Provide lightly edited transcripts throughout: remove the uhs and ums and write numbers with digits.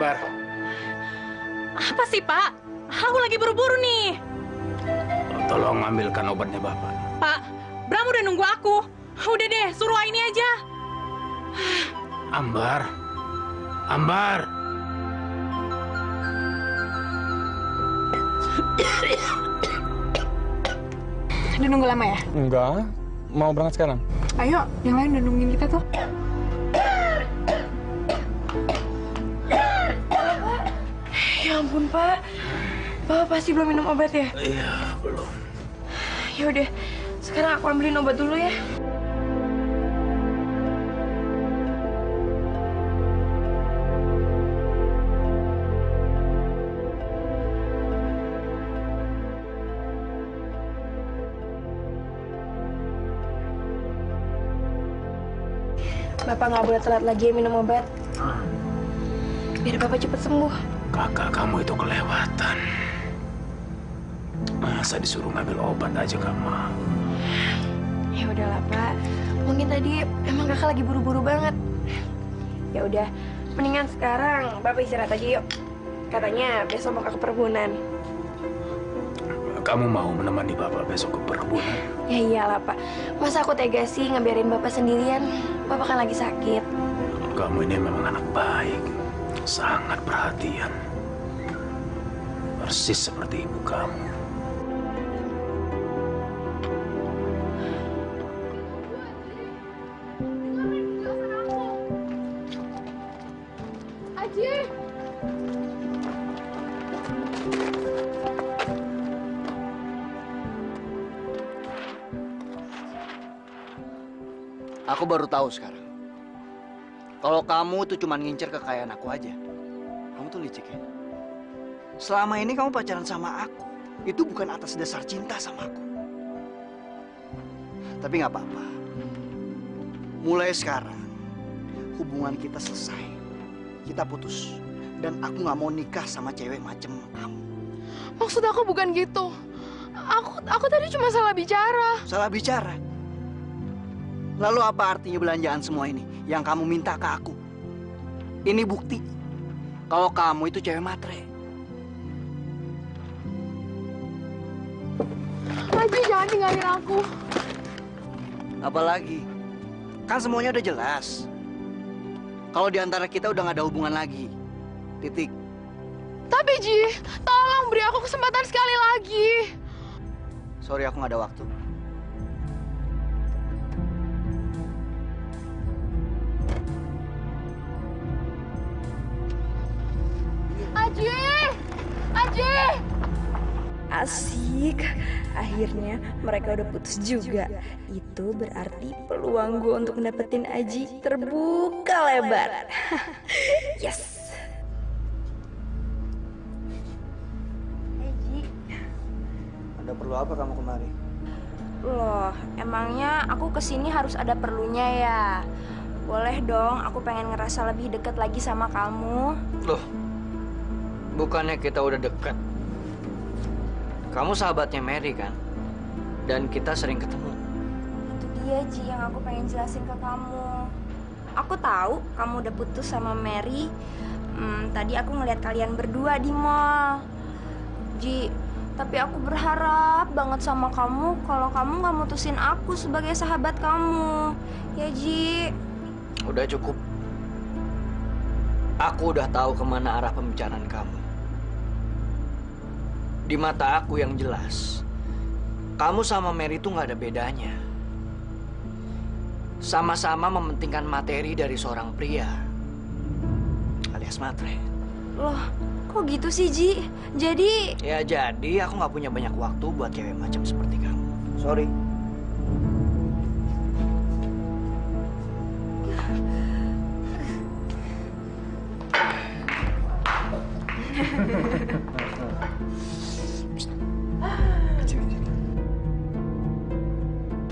Ambar. Apa sih, Pak? Aku lagi buru-buru nih. Tolong ambilkan obatnya Bapak. Pak, Bram udah nunggu aku. Udah deh, suruh ini aja. Ambar. Ambar. Udah nunggu lama ya? Enggak, mau berangkat sekarang. Ayo, yang lain udah nungguin kita tuh. Ya ampun, Pak. Bapak pasti belum minum obat ya? Iya, belum. Ya udah, sekarang aku ambilin obat dulu ya. Bapak nggak boleh telat lagi ya minum obat. Biar Bapak cepat sembuh. Kakak kamu itu kelewatan. Masa disuruh ngambil obat aja kamu? Ya udahlah, Pak. Mungkin tadi emang Kakak lagi buru-buru banget. Ya udah, mendingan sekarang Bapak istirahat aja yuk. Katanya besok mau ke perkebunan. Kamu mau menemani Bapak besok ke perkebunan? Ya iyalah, Pak. Masa aku tega sih ngebiarin Bapak sendirian? Bapak kan lagi sakit. Kamu ini memang anak baik. Sangat perhatian. Persis seperti ibu kamu. Aji! Aku baru tahu sekarang. Kalau kamu tuh cuma ngincer kekayaan aku aja. Kamu tuh licik ya. Selama ini kamu pacaran sama aku. Itu bukan atas dasar cinta sama aku. Tapi nggak apa-apa. Mulai sekarang, hubungan kita selesai. Kita putus. Dan aku nggak mau nikah sama cewek macem kamu. Maksud aku bukan gitu. Aku tadi cuma salah bicara. Salah bicara? Lalu apa artinya belanjaan semua ini yang kamu minta ke aku? Ini bukti kalau kamu itu cewek matre. Aji, jangan tinggalin aku. Apalagi? Kan semuanya udah jelas. Kalau di antara kita udah gak ada hubungan lagi. Titik. Tapi Ji, tolong beri aku kesempatan sekali lagi. Sorry, aku gak ada waktu. Aji! Aji! Asik, akhirnya mereka udah putus juga. Itu berarti peluang gue untuk dapetin Aji terbuka lebar. Yes. Aji. Ada perlu apa kamu kemari? Loh, emangnya aku kesini harus ada perlunya ya? Boleh dong, aku pengen ngerasa lebih dekat lagi sama kamu. Loh, bukannya kita udah dekat? Kamu sahabatnya Mary kan? Dan kita sering ketemu. Itu dia Ji yang aku pengen jelasin ke kamu. Aku tahu kamu udah putus sama Mary. Tadi aku ngeliat kalian berdua di mall. Ji, tapi aku berharap banget sama kamu kalau kamu nggak mutusin aku sebagai sahabat kamu. Ya Ji. Udah cukup. Aku udah tahu kemana arah pembicaraan kamu. Di mata aku yang jelas, kamu sama Mary itu nggak ada bedanya. Sama-sama mementingkan materi dari seorang pria, alias matre. Loh, kok gitu sih Ji? Jadi... Ya jadi aku nggak punya banyak waktu buat cewek macam seperti kamu. Sorry.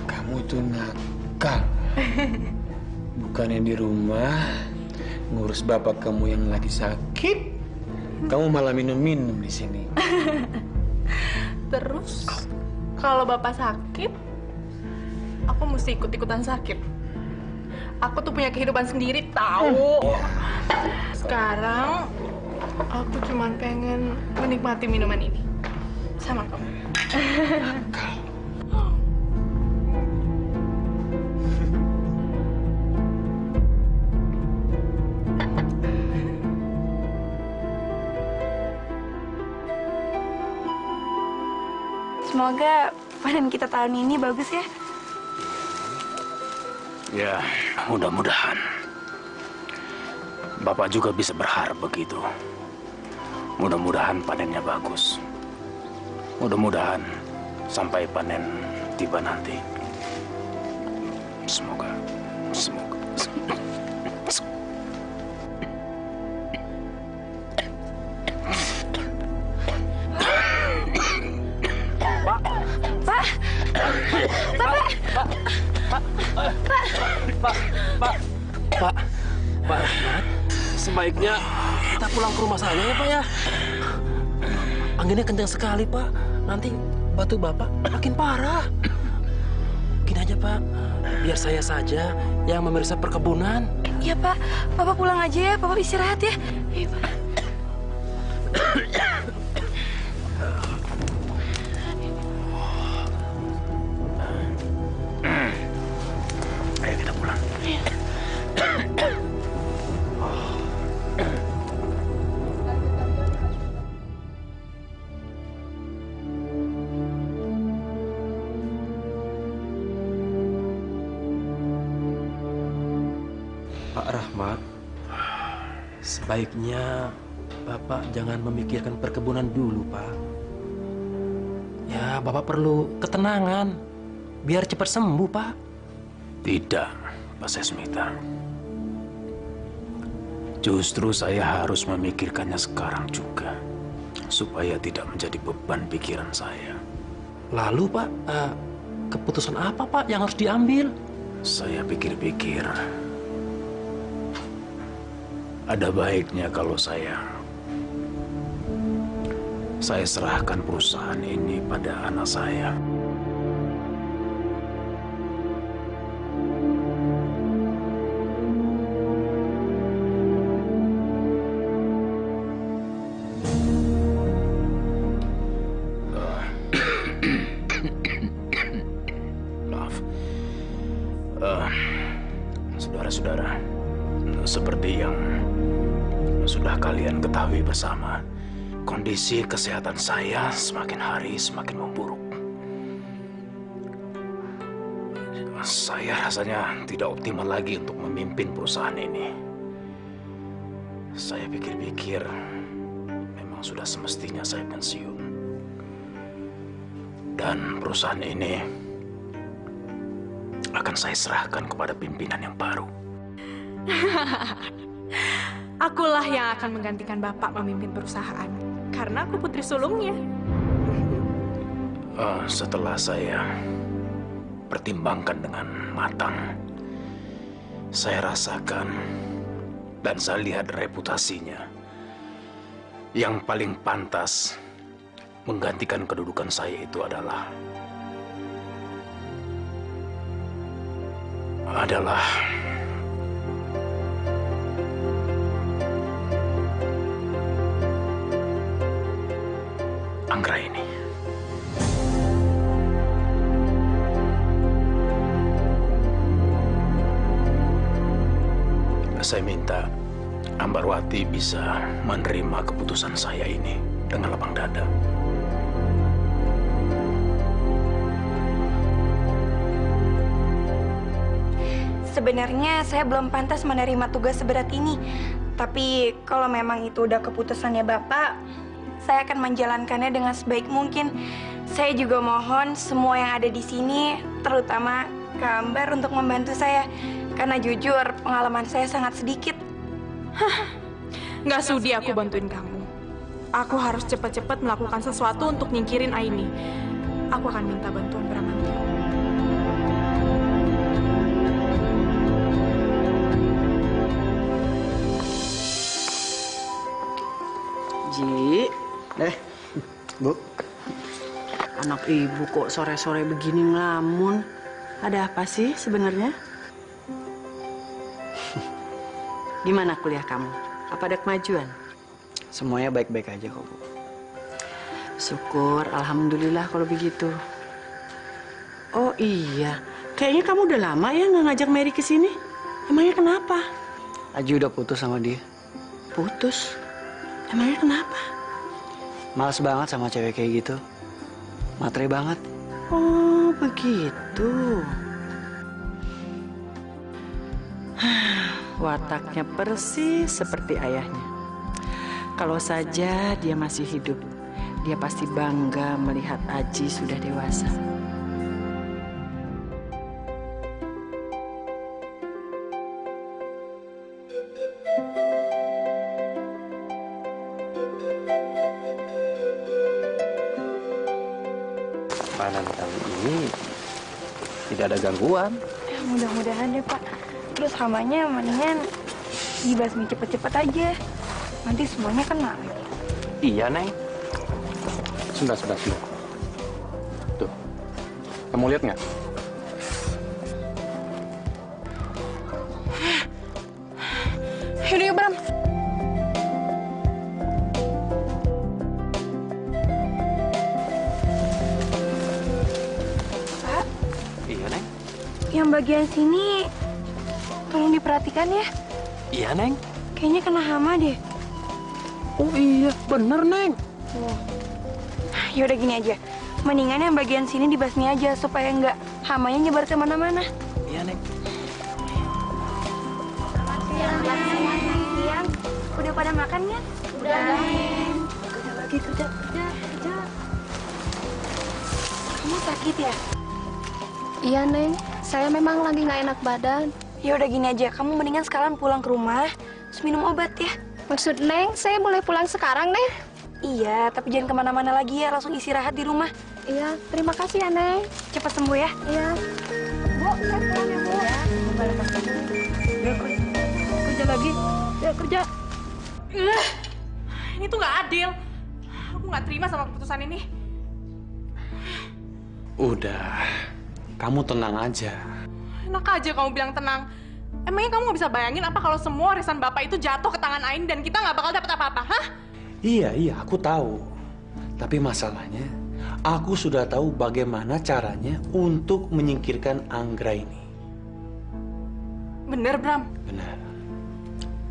Kamu tuh nakal. Bukannya di rumah ngurus bapak kamu yang lagi sakit, kamu malah minum-minum di sini. Terus, kalau Bapak sakit, aku mesti ikut-ikutan sakit. Aku tuh punya kehidupan sendiri, tahu. Sekarang, Aku cuma pengen menikmati minuman ini sama kamu. Semoga panen kita tahun ini bagus ya. Ya, mudah-mudahan. Bapak juga bisa berharap begitu. Mudah-mudahan panennya bagus. Mudah-mudahan sampai panen tiba nanti. Semoga. Pak Rahmat, sebaiknya kita pulang ke rumah saja ya Pak ya. Anginnya kencang sekali Pak, nanti batu Bapak makin parah. Gini aja Pak, biar saya saja yang memeriksa perkebunan. Iya Pak, Bapak pulang aja ya, Bapak istirahat ya. Iya Pak. Ayo kita pulang. Pak Rahmat, sebaiknya Bapak jangan memikirkan perkebunan dulu Pak. Ya, Bapak perlu ketenangan, biar cepat sembuh Pak. Tidak, Pak Sesmita. Justru saya harus memikirkannya sekarang juga, supaya tidak menjadi beban pikiran saya. Lalu Pak, keputusan apa Pak yang harus diambil? Saya pikir-pikir, ada baiknya kalau saya serahkan perusahaan ini pada anak saya. Maaf. Saudara-saudara, seperti yang sudah kalian ketahui bersama, kondisi kesehatan saya semakin hari semakin memburuk. Saya rasanya tidak optimal lagi untuk memimpin perusahaan ini. Saya pikir-pikir, memang sudah semestinya saya pensiun. Dan perusahaan ini akan saya serahkan kepada pimpinan yang baru. Akulah yang akan menggantikan Bapak memimpin perusahaan. Karena aku putri sulungnya. Setelah saya pertimbangkan dengan matang, saya rasakan dan saya lihat reputasinya. Yang paling pantas menggantikan kedudukan saya itu adalah Anggraini. Saya minta Ambarwati bisa menerima keputusan saya ini dengan lapang dada. Sebenarnya saya belum pantas menerima tugas seberat ini. Tapi kalau memang itu udah keputusannya Bapak, saya akan menjalankannya dengan sebaik mungkin. Saya juga mohon semua yang ada di sini, terutama Kak Ambar untuk membantu saya. Karena jujur, pengalaman saya sangat sedikit. Nggak sudi aku bantuin kamu. Aku harus cepat-cepat melakukan sesuatu untuk nyingkirin Aini. Aku akan minta bantuan Bramantio. Ji, Bu. anak ibu kok sore-sore begini ngelamun. Ada apa sih sebenarnya? Gimana kuliah kamu? Apa ada kemajuan? Semuanya baik-baik aja kok, Bu. Syukur, alhamdulillah kalau begitu. Oh iya, kayaknya kamu udah lama ya nggak ngajak Mary ke sini. Emangnya kenapa? Aji udah putus sama dia. Putus? Emangnya kenapa? Males banget sama cewek kayak gitu. Matre banget. Oh, begitu. Wataknya persis seperti ayahnya. Kalau saja dia masih hidup, dia pasti bangga melihat Aji sudah dewasa. Panen kali ini tidak ada gangguan. Ya, mudah-mudahan deh, Pak. Terus hamanya mendingan dibasmi cepet-cepet aja. Nanti semuanya kena lagi. Iya, Neng. Sebentar. Tuh, kamu lihat nggak? Yaudah yuk, Bram. Pak, Iya, Neng. yang bagian sini tolong diperhatikan ya. Iya, Neng. Kayaknya kena hama deh. Oh iya, bener, Neng. Yaudah gini aja. Mendingan yang bagian sini dibasmi aja supaya nggak hamanya nyebar kemana-mana. Iya, Neng. Siang. Udah pada makan ya? Udah. Kerja lagi, kerja. Kamu sakit ya? Iya, Neng. Saya memang lagi nggak enak badan. Ya udah gini aja, kamu mendingan sekarang pulang ke rumah, terus minum obat ya. Maksud Neng, saya boleh pulang sekarang, Neng? Iya, tapi jangan kemana-mana lagi ya, langsung istirahat di rumah. Iya, terima kasih ya, Neng. Cepat sembuh ya. Iya. Bu, saya pulang ya, Bu. Kerja lagi. Ya, kerja. Ini tuh nggak adil. Aku nggak terima sama keputusan ini. Udah, kamu tenang aja. Enak aja kamu bilang tenang. Emangnya kamu nggak bisa bayangin apa kalau semua warisan Bapak itu jatuh ke tangan Ain dan kita nggak bakal dapat apa-apa, hah? Iya, aku tahu. Tapi masalahnya, aku sudah tahu bagaimana caranya untuk menyingkirkan Anggra ini. Bener, Bram. Benar.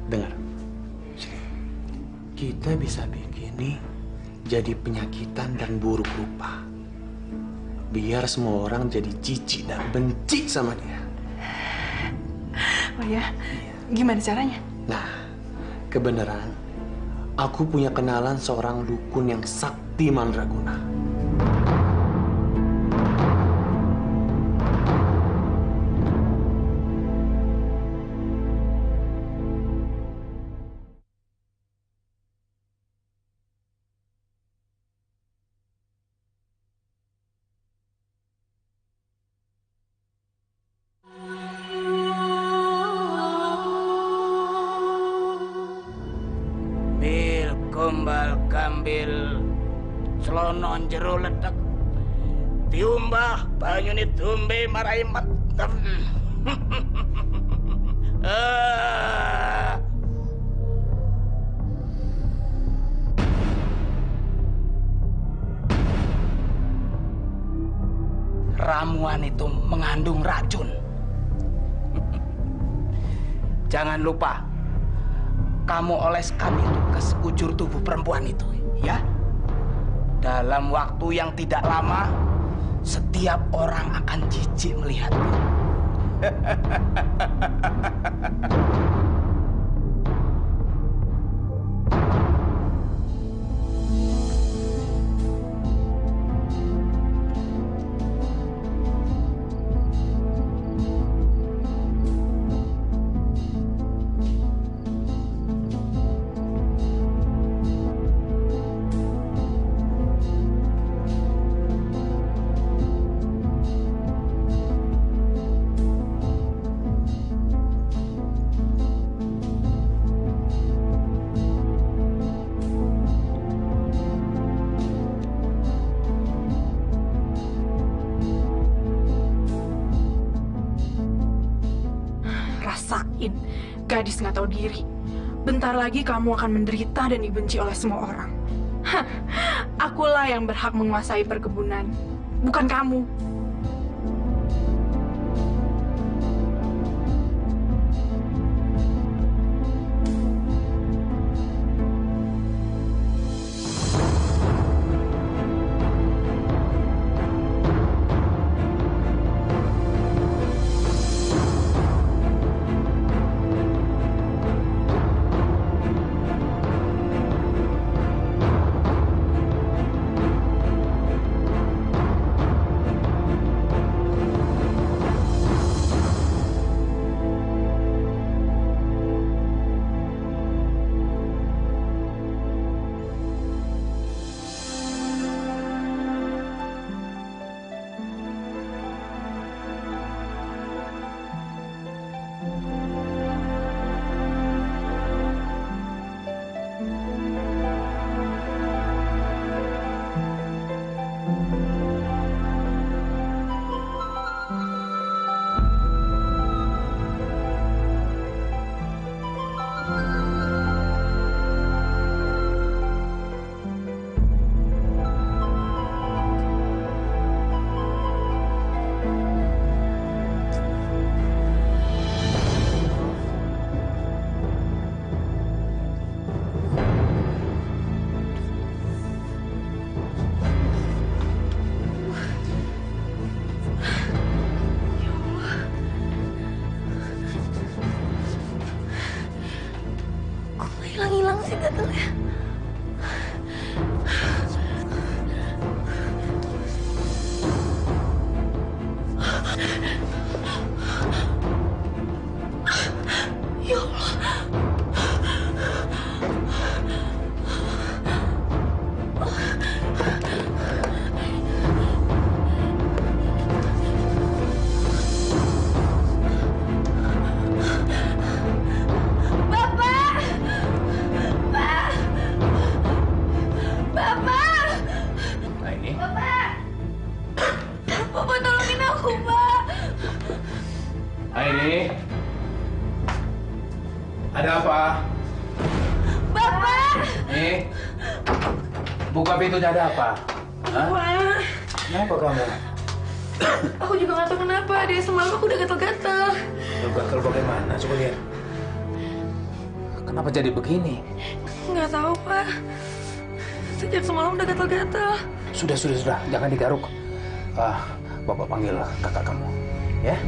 Dengar. Sini. Kita bisa bikin nih jadi penyakitan dan buruk rupa. Biar semua orang jadi jijik dan benci sama dia. Oh ya? Gimana caranya? Nah, kebenaran, aku punya kenalan seorang dukun yang sakti mandraguna. Kumbal kambil celonon jero ledek diumbah banyune tumbe marai metem. Ramuan itu mengandung racun. Jangan lupa kamu oleskan itu ke sekujur tubuh perempuan itu, ya. Dalam waktu yang tidak lama, setiap orang akan jijik melihatmu. Rasain, gadis nggak tahu diri. bentar lagi kamu akan menderita dan dibenci oleh semua orang. Hah, akulah yang berhak menguasai perkebunan, bukan kamu. Hilang-hilang sih gatalnya. Ya Allah. Aini, ada apa? Bapak! Nih, buka pintunya, ada apa? Hah? Wah, Kenapa kamu? aku juga nggak tahu kenapa. Dari semalam aku udah gatal-gatal. Lu gatal bagaimana? Coba lihat. Kenapa jadi begini? Nggak tahu, Pak. Sejak semalam udah gatal-gatal. Sudah. Jangan digaruk. Bapak panggil kakak kamu. Ya?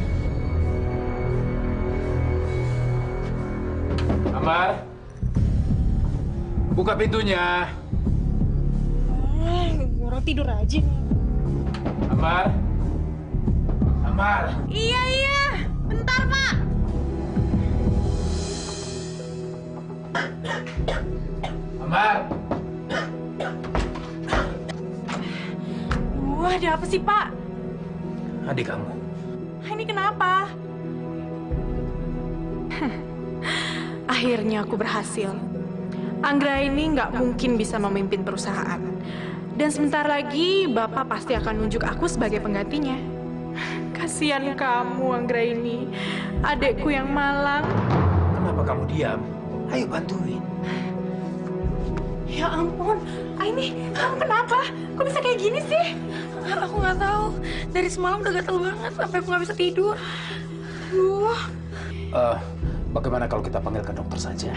Amar, buka pintunya. Orang tidur aja. Amar. Iya. Bentar, Pak. Amar. Wah, ada apa sih, Pak? Adik kamu. Ini kenapa? Akhirnya aku berhasil. Anggra ini nggak mungkin bisa memimpin perusahaan. Dan sebentar lagi Bapak pasti akan nunjuk aku sebagai penggantinya. Kasihan kamu, Anggra ini. Adekku yang malang. Kenapa kamu diam? Ayo bantuin. Ya ampun, Aini, kamu kenapa? Kok bisa kayak gini sih? Aku nggak tahu. Dari semalam udah gatal banget sampai aku nggak bisa tidur. Bagaimana kalau kita panggil ke dokter saja?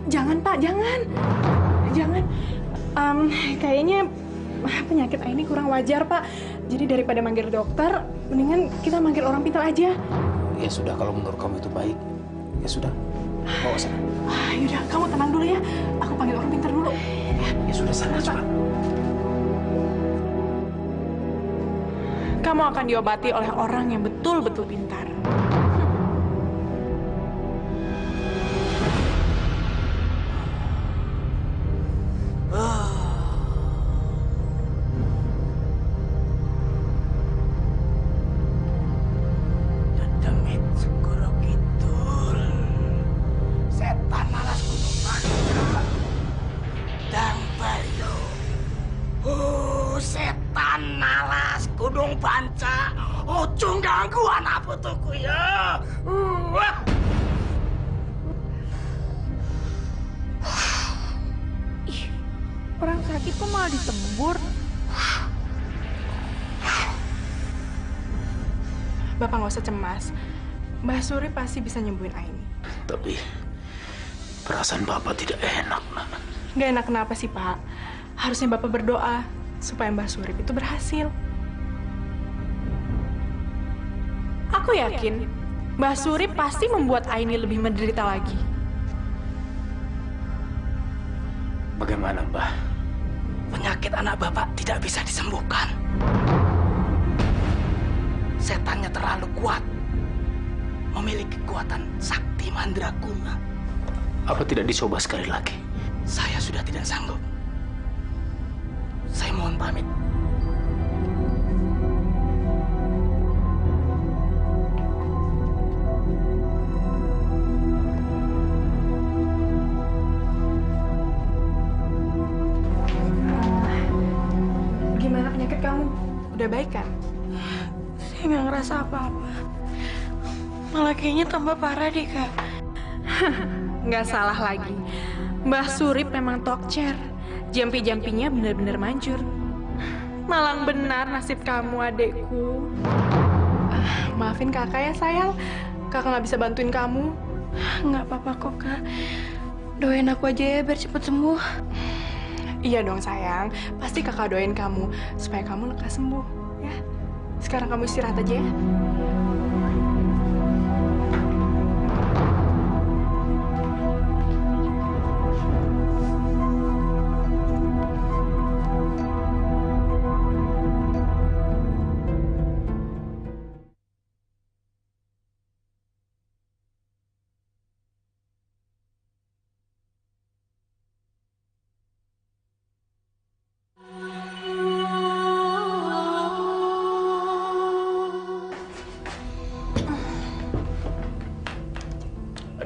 Jangan, Pak, jangan. Kayaknya penyakit Aini kurang wajar, Pak. Jadi daripada manggil dokter, mendingan kita manggil orang pintar aja. Ya sudah, kalau menurut kamu itu baik. Ya sudah, bawa sana. Yaudah, kamu tenang dulu ya. Aku panggil orang pintar dulu. Ya sudah, sana cepat. Kamu akan diobati oleh orang yang betul-betul pintar. Setan nalas kudung panca, ujung ganggu anak putuku ya. Orang sakit kok malah disembur? Bapak nggak usah cemas. Mbak Suri pasti bisa nyembuhin Aini. Tapi perasaan Bapak tidak enak, Nak. Nggak enak kenapa sih, Pak? Harusnya Bapak berdoa supaya Mbak Surip itu berhasil. Aku yakin Mbak Surip pasti membuat Aini lebih menderita lagi. Bagaimana, Mbah? Penyakit anak Bapak tidak bisa disembuhkan. Setannya terlalu kuat. Memiliki kekuatan sakti mandraguna. Apa tidak dicoba sekali lagi? Saya sudah tidak sanggup. Saya mohon pamit. Gimana penyakit kamu? Udah baik kan? Saya nggak ngerasa apa-apa. Malah kayaknya tambah parah deh, Kak. Nggak salah lagi. Mbah Surip memang tokcer. Jampi-jampinya benar-benar manjur. Malang benar nasib kamu, adekku. Maafin kakak ya, sayang. Kakak nggak bisa bantuin kamu. Nggak apa-apa kok, Kak. Doain aku aja ya biar cepet sembuh. Iya dong, sayang. Pasti kakak doain kamu supaya kamu lekas sembuh, ya. Sekarang kamu istirahat aja ya.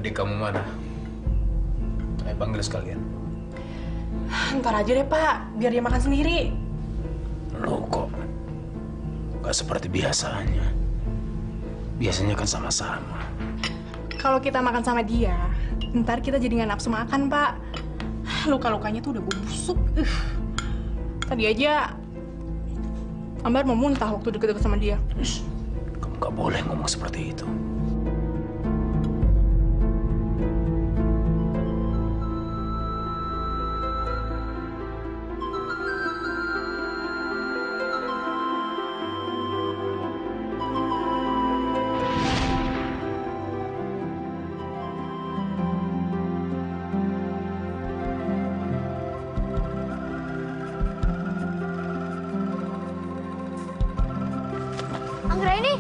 Adik kamu mana? Saya panggil sekalian. Ntar aja deh, Pak. Biar dia makan sendiri. Loh kok nggak seperti biasanya? Biasanya kan sama-sama. Kalau kita makan sama dia, ntar kita jadi nggak nafsu makan, Pak. Luka-lukanya tuh udah busuk. Tadi aja Ambar mau muntah waktu deket-deket sama dia. Kamu nggak boleh ngomong seperti itu. Anggra ini,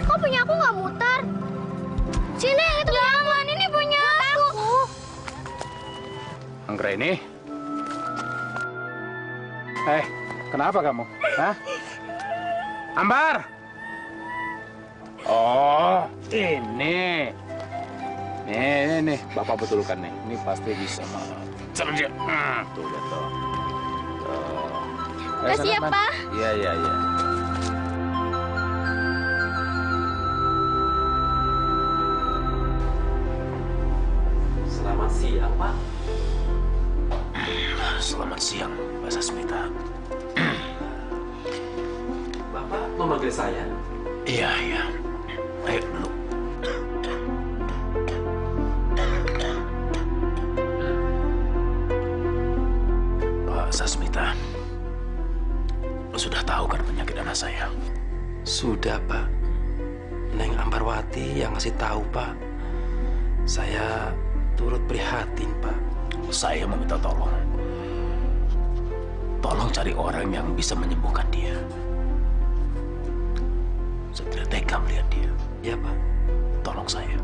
kok punya aku nggak muter? Sini, itu jangan, ini punya aku. Anggra ini? Kenapa kamu? Hah? Ambar! Oh, ini. Nih, Bapak betulkan nih. Ini pasti bisa. Sama dia. Tuh, lihat tuh. Kasih ya, Pak. Iya. Selamat siang, Pak. Selamat siang, Mbak Sasmita. Bapak memanggil saya? Iya. Ayo dulu. Pak Sasmita, lo sudah tahu kan penyakit anak saya? Sudah, Pak. Neng Ambarwati yang ngasih tahu, Pak. Saya turut prihatin, Pak. Saya meminta tolong. Tolong cari orang yang bisa menyembuhkan dia. Saya tidak tega melihat dia. Ya, Pak. Tolong saya.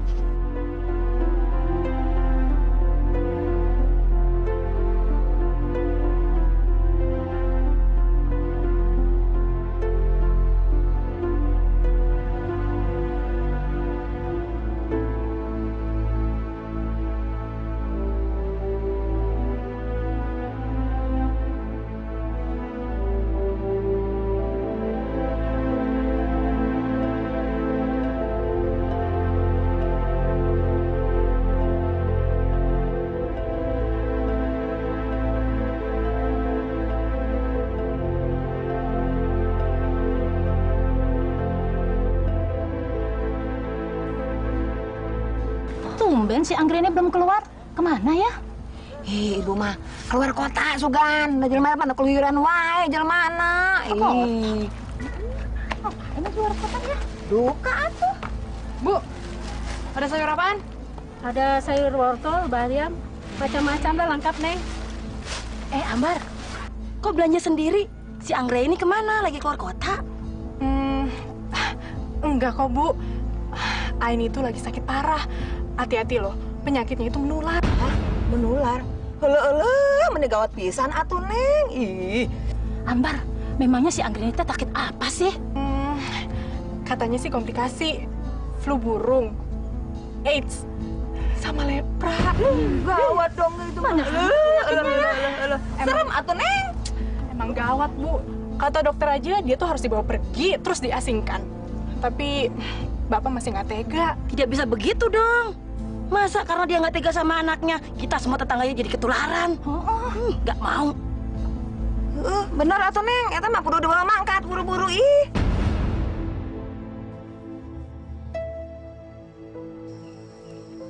tumben si Anggreni belum keluar. Kemana ya? Ih, ibu mah keluar kota sugan. Da jelema pada keluyuran wae jelmana. Ih. Ini keluar kota ya? Duka atuh. Bu, ada sayur apaan? Ada sayur wortel, bayam, macam-macam dah lengkap, Neng. Ambar, kok belanja sendiri? Si Anggreni kemana? Lagi keluar kota? Enggak kok, Bu. Aini itu lagi sakit parah. Hati-hati loh, penyakitnya itu menular. Hah? Menular? Hele, menegawat pisan atuh, Neng. Ih. Ambar, memangnya si Anggreni teh sakit apa sih? Katanya sih komplikasi. Flu burung, AIDS, sama lepra. Gawat dong itu. Mana? Serem atuh, Neng. Emang gawat, Bu. Kata dokter aja dia tuh harus dibawa pergi terus diasingkan. Tapi Bapak masih nggak tega. Tidak bisa begitu dong. Masa karena dia nggak tega sama anaknya, kita semua tetangganya jadi ketularan? Nggak mau. Bener atuh, Neng. Eta mah kudu dibawa mangkat buru-buru ih.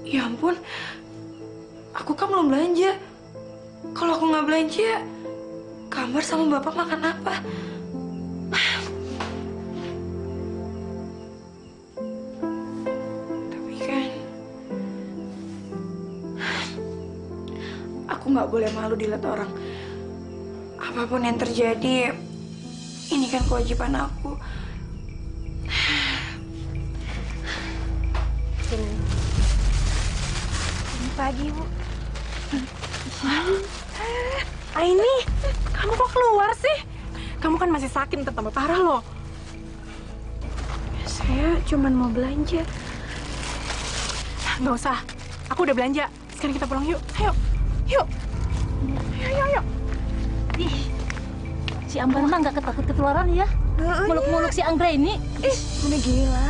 Ya ampun, aku kan belum belanja. Kalau aku nggak belanja, Kamar sama Bapak makan apa? Tapi kan, aku nggak boleh malu dilihat orang. Apapun yang terjadi, ini kan kewajiban aku. Pagi, Bu. Aini, kamu kok keluar sih? Kamu kan masih sakit, tambah parah loh. Saya cuma mau belanja. Nggak usah, aku udah belanja. Sekarang kita pulang yuk. Ayo, yuk. Ayo. Ih, si Ambar mah nggak ketakut ketularan ya? Muluk-muluk si Anggreni. Ih, udah gila.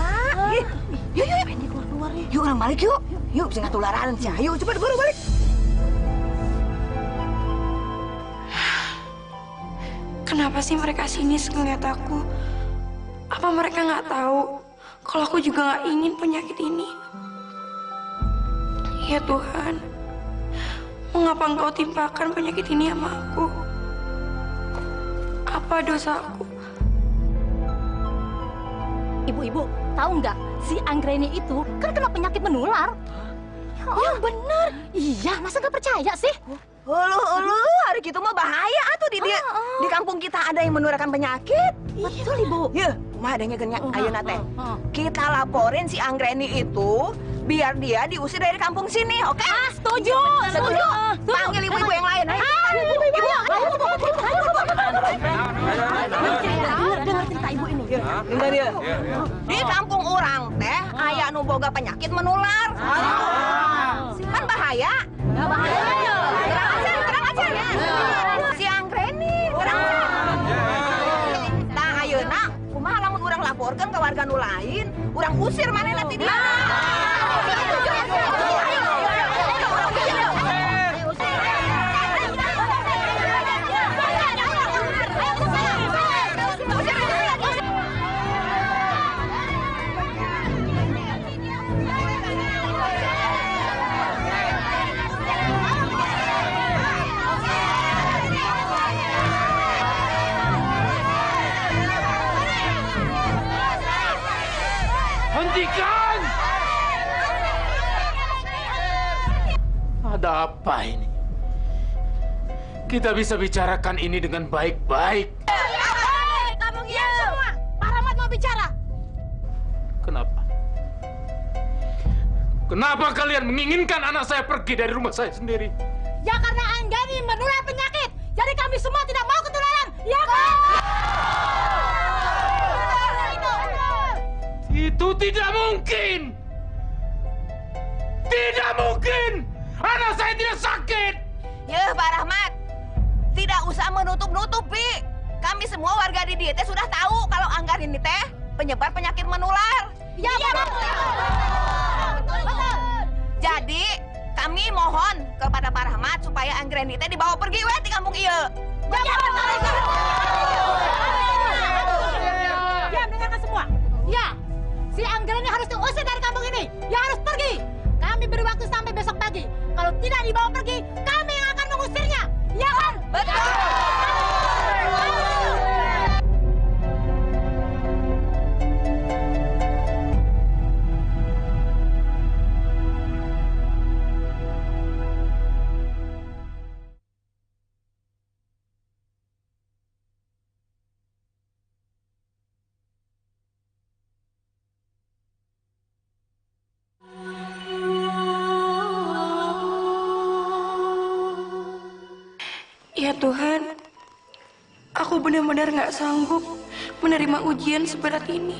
Yuk. Pengen dia keluar-keluar ya. Yuk, orang balik yuk. Yuk, bisa ketularan sih. Ayo, cepat baru balik. Kenapa sih mereka sinis ngeliat aku? Apa mereka nggak tahu kalau aku juga nggak ingin penyakit ini? Ya Tuhan, mengapa Engkau timpakan penyakit ini sama aku? Apa dosaku? Ibu-ibu, tahu nggak? Si Anggreni itu kan kena penyakit menular. Ya bener. Iya, masa nggak percaya sih? Hari gitu mah bahaya atuh di kampung kita ada yang menularkan penyakit. Betul, Ibu. Ya, mah adanya genyak ayeuna teh. Kita laporin si Anggreni itu biar dia diusir dari kampung sini, oke? Setuju. Panggil ibu-ibu yang lain. Ayo, ibu. Dengar cerita ibu ini. Dengar ya. Di kampung orang teh aya nu boga penyakit menular. Kan bahaya. Bahaya. Terang aja ya. Si Anggreni, terang aja. Nah, ayeuna kumaha lamun urang laporkeun ka warga nu lain, urang usir manehna ti dia. Hentikan! Ada apa ini? Kita bisa bicarakan ini dengan baik-baik. Kamu diam semua. Pak Rahmat mau bicara. Kenapa? Kenapa kalian menginginkan anak saya pergi dari rumah saya sendiri? Ya karena Anggreni menular penyakit. Jadi kami semua tidak mau ketularan. Ya kan? Itu tidak mungkin! Tidak mungkin! Anak saya tidak sakit! Yeuh, Pak Rahmat. Tidak usah menutup-nutupi. Kami semua warga di dieu teh sudah tahu kalau Anggreni teh penyebar penyakit menular. Ya, betul. Jadi, kami mohon kepada Pak Rahmat supaya Anggreni teh dibawa pergi we di kampung ieu. Diam, dengarkan semua. Ya, si Anggreni harus diusir dari kampung ini. Ya harus pergi. Kami beri waktu sampai Kalau tidak dibawa pergi, kami yang akan mengusirnya. Ya kan? Betul. Ya Tuhan, aku benar-benar gak sanggup menerima ujian seberat ini.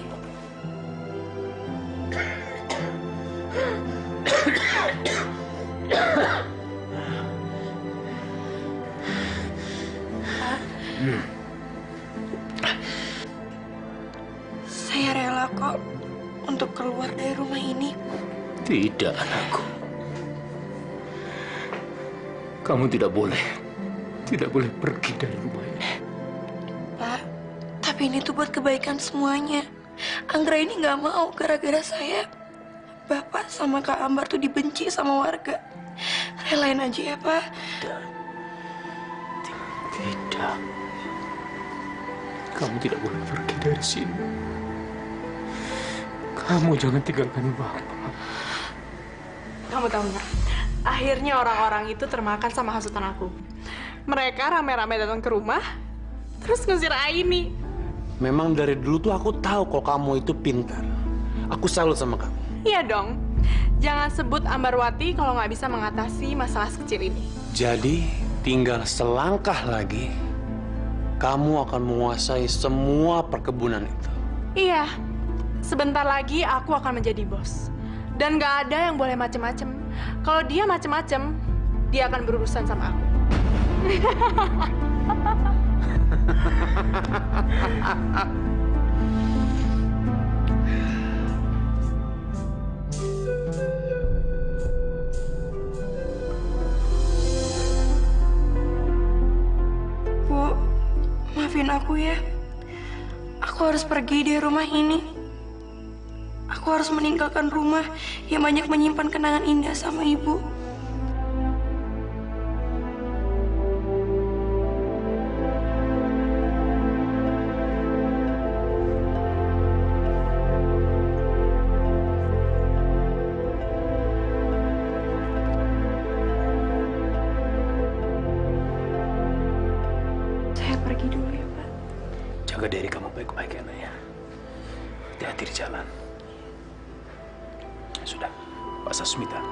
Pak, saya rela kok untuk keluar dari rumah ini. Tidak, anakku. Kamu tidak boleh pergi dari rumah ini. Pak, tapi ini tuh buat kebaikan semuanya. Anggra ini nggak mau gara-gara saya. Bapak sama Kak Ambar tuh dibenci sama warga. Relain aja ya, Pak. Tidak. Kamu tidak boleh pergi dari sini. Kamu jangan tinggalkan Bapak. Kamu tahu nggak? Akhirnya orang-orang itu termakan sama hasutan aku. Mereka rame-rame datang ke rumah, terus ngusir Aini. Memang dari dulu tuh aku tahu kalau kamu itu pintar. Aku salut sama kamu. Iya dong. Jangan sebut Ambarwati kalau nggak bisa mengatasi masalah sekecil ini. Jadi tinggal selangkah lagi, kamu akan menguasai semua perkebunan itu. Iya. Sebentar lagi aku akan menjadi bos. Dan nggak ada yang boleh macem-macem. Kalau dia macem-macem, dia akan berurusan sama aku. Bu, maafin aku ya. Aku harus pergi dari rumah ini. Aku harus meninggalkan rumah yang banyak menyimpan kenangan indah sama ibu. Pergi dulu ya, Pak. Jaga diri kamu baik-baik ya, Nak ya. Hati-hati di jalan. Sudah, Pak Sasmita.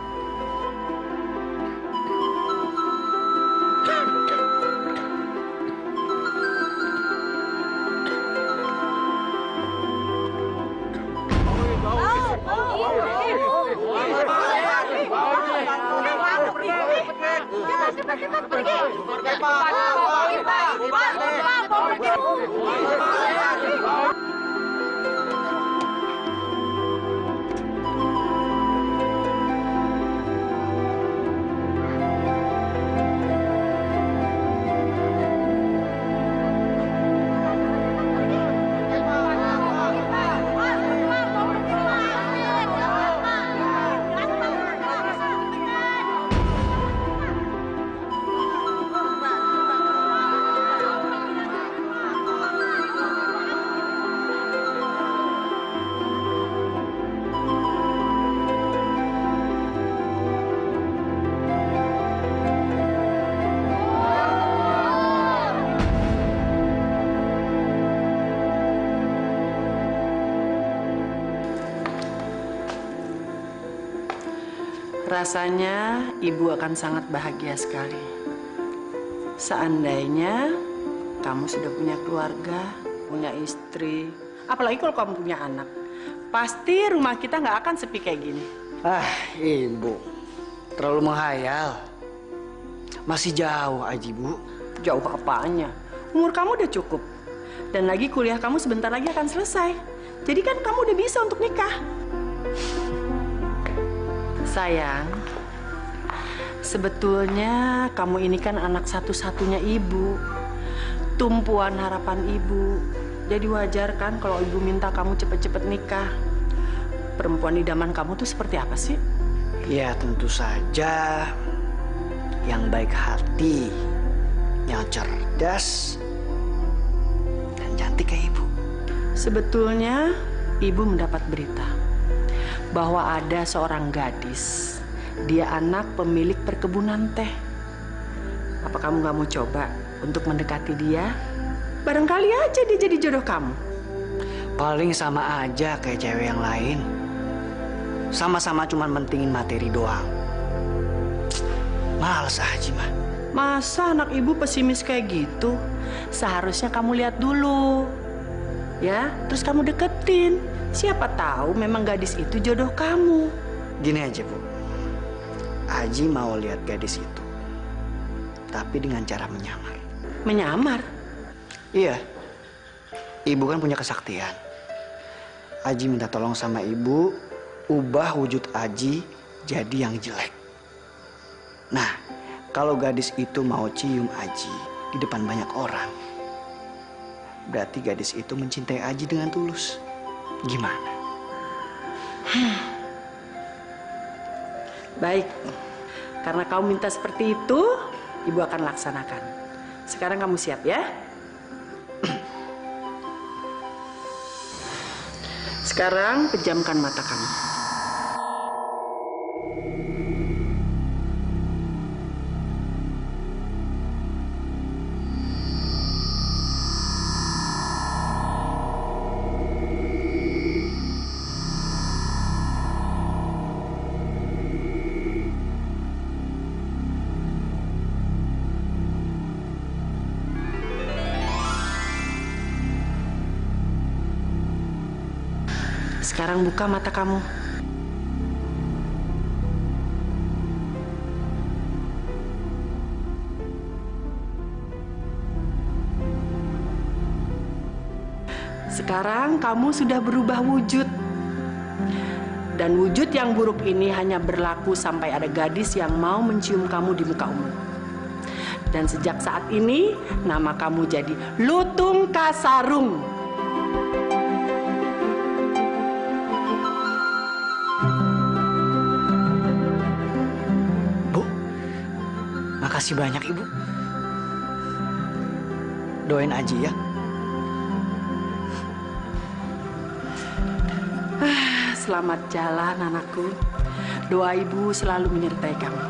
Rasanya ibu akan sangat bahagia sekali. Seandainya kamu sudah punya keluarga, punya istri, apalagi kalau kamu punya anak, pasti rumah kita nggak akan sepi kayak gini. Ah, ibu, terlalu menghayal. Masih jauh aja, Bu. Jauh apanya? Umur kamu udah cukup. Dan lagi kuliah kamu sebentar lagi akan selesai. Jadi kan kamu udah bisa untuk nikah. Sayang, sebetulnya kamu ini kan anak satu-satunya ibu. Tumpuan harapan ibu. Jadi wajar kan kalau ibu minta kamu cepet-cepet nikah. Perempuan idaman kamu tuh seperti apa sih? Ya tentu saja yang baik hati, yang cerdas, dan cantik kayak ibu. Sebetulnya ibu mendapat berita bahwa ada seorang gadis. Dia anak pemilik perkebunan teh. Apa kamu nggak mau coba untuk mendekati dia? Barangkali aja dia jadi jodoh kamu. Paling sama aja kayak cewek yang lain. Sama-sama cuma mentingin materi doang. Males aja, mah. Masa anak ibu pesimis kayak gitu? Seharusnya kamu lihat dulu. Ya, terus kamu deketin. Siapa tahu memang gadis itu jodoh kamu. Gini aja, Bu. Aji mau lihat gadis itu. Tapi dengan cara menyamar. Menyamar? Iya. Ibu kan punya kesaktian. Aji minta tolong sama ibu, ubah wujud Aji jadi yang jelek. Nah, kalau gadis itu mau cium Aji di depan banyak orang, berarti gadis itu mencintai Aji dengan tulus. Gimana? Baik, karena kamu minta seperti itu, ibu akan laksanakan. Sekarang kamu siap ya? Sekarang pejamkan mata kamu. Sekarang buka mata kamu. Sekarang kamu sudah berubah wujud. Dan wujud yang buruk ini hanya berlaku sampai ada gadis yang mau mencium kamu di muka umum. Dan sejak saat ini, nama kamu jadi Lutung Kasarung. Makasih banyak, Ibu. Doain Aji ya. Selamat jalan anakku. Doa ibu selalu menyertai kamu.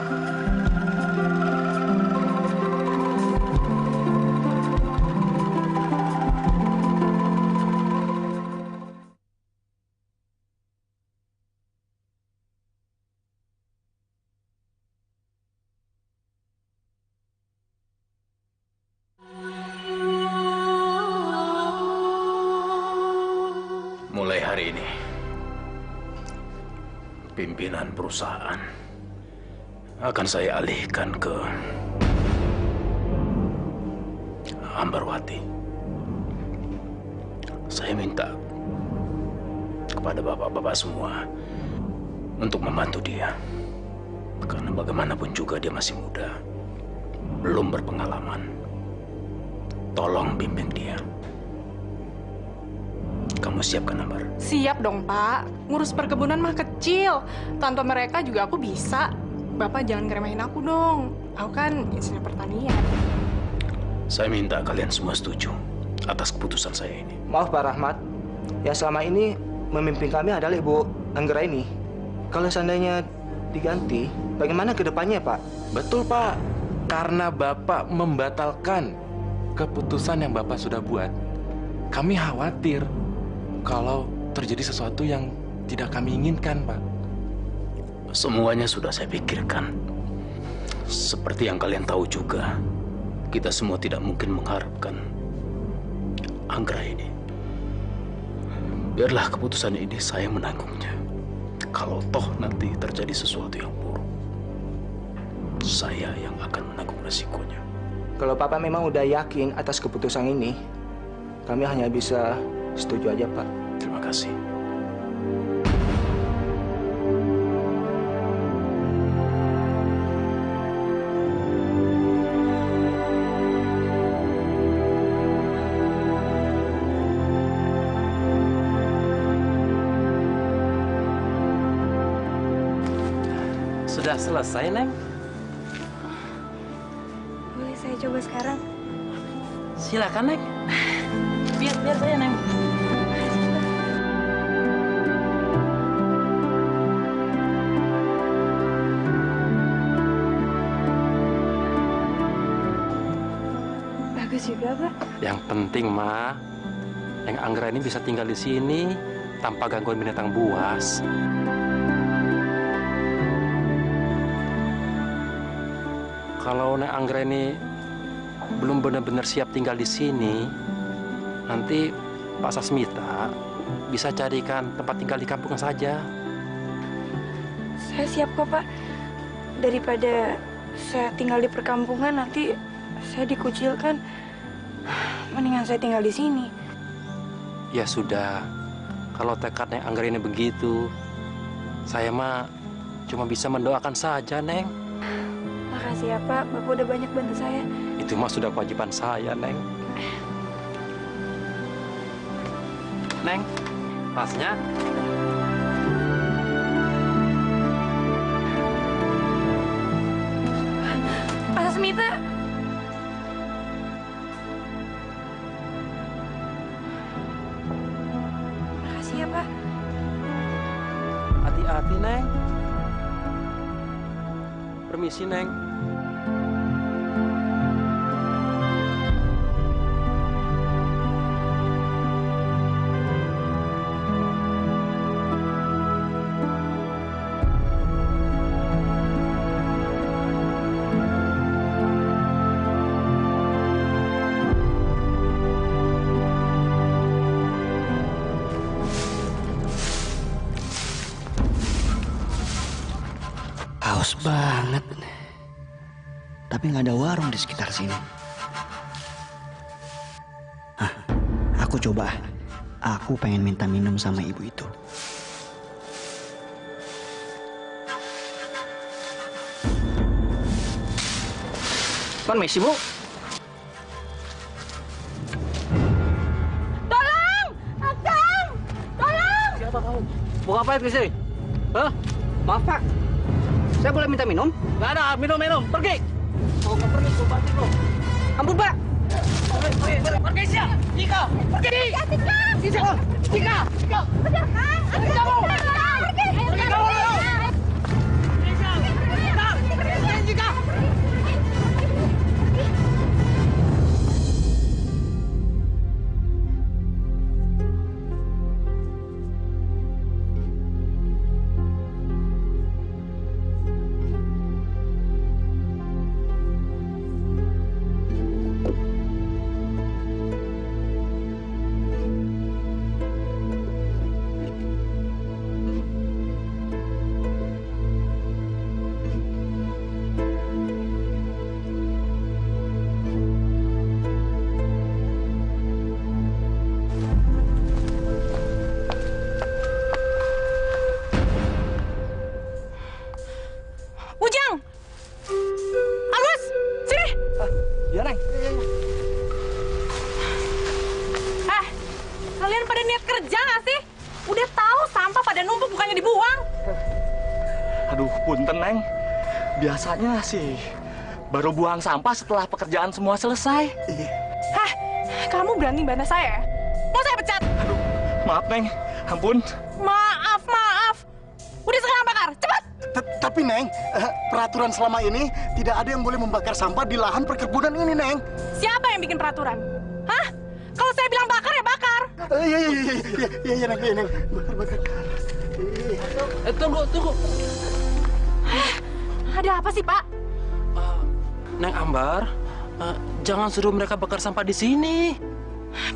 Mulai hari ini, pimpinan perusahaan akan saya alihkan ke Ambarwati. Saya minta kepada bapak-bapak semua untuk membantu dia. Karena bagaimanapun juga dia masih muda, belum berpengalaman. Tolong bimbing dia. Kamu siap kan, Ambar? Siap dong, Pak. Ngurus perkebunan mah kecil. Tanpa mereka juga aku bisa. Bapak jangan ngeremehin aku dong. Aku kan istri pertanian. Saya minta kalian semua setuju atas keputusan saya ini. Maaf Pak Rahmat, yang selama ini memimpin kami adalah Ibu Anggraini. Kalau seandainya diganti, bagaimana ke depannya, Pak? Betul, Pak. Karena Bapak membatalkan keputusan yang Bapak sudah buat. Kami khawatir kalau terjadi sesuatu yang tidak kami inginkan, Pak. Semuanya sudah saya pikirkan. Seperti yang kalian tahu juga, kita semua tidak mungkin mengharapkan Anggraini. Biarlah keputusan ini saya menanggungnya. Kalau toh nanti terjadi sesuatu yang buruk, saya yang akan menanggung resikonya. Kalau Papa memang udah yakin atas keputusan ini, kami hanya bisa setuju aja, Pak. Terima kasih. Sudah selesai, Neng? saya coba sekarang? Silakan, Neng. Biar saya, Neng. Bagus juga, Pak. Yang penting, Ma, Neng Anggra ini bisa tinggal di sini tanpa gangguan binatang buas. Kalau Neng Anggra ini belum benar-benar siap tinggal di sini, nanti Pak Sasmita bisa carikan tempat tinggal di kampung saja. Saya siap kok, Pak. Daripada saya tinggal di perkampungan, nanti saya dikucilkan. Mendingan saya tinggal di sini. Ya sudah, kalau tekad Neng Anggra ini begitu, saya mah cuma bisa mendoakan saja, Neng. Makasih ya, Pak. Bapak udah banyak bantu saya. Itu mah sudah kewajiban saya, Neng. Neng, tasnya. Pak Sasmita. Makasih ya, Pak. Hati-hati, Neng. Permisi, Neng. Haus banget. Tapi nggak ada warung di sekitar sini. Aku coba. Aku pengen minta minum sama ibu itu. Permisi, Bu. Tolong! Akang! Tolong! Siapa kau? Buka apa di sini? Hah? Maaf, Pak. Saya boleh minta minum? Nggak ada, minum. Pergi! Mau pergi, gue bantu lo. Ampun, Pak! Pergi, siap! Ika! Pergi! Ika! Ika! Bener, Kang! Pergi kamu! Pergi! Pergi kamu! Ika! Ujang! Almas! Sini! Ya, Neng. Kalian pada niat kerja nggak sih? Udah tahu sampah pada numpuk bukannya dibuang. Aduh, punten, Neng. Biasanya sih baru buang sampah setelah pekerjaan semua selesai. Kamu berani bantah saya? Mau saya pecat? Maaf, Neng. Ampun. Maaf. Udah sekarang bakar, cepat! Tapi, Neng, peraturan selama ini tidak ada yang boleh membakar sampah di lahan perkebunan ini, Neng. Siapa yang bikin peraturan? Hah? Kalau saya bilang bakar ya bakar. Iya, Neng. Bakar. Tunggu. Ada apa sih, Pak? Neng Ambar, jangan suruh mereka bakar sampah di sini.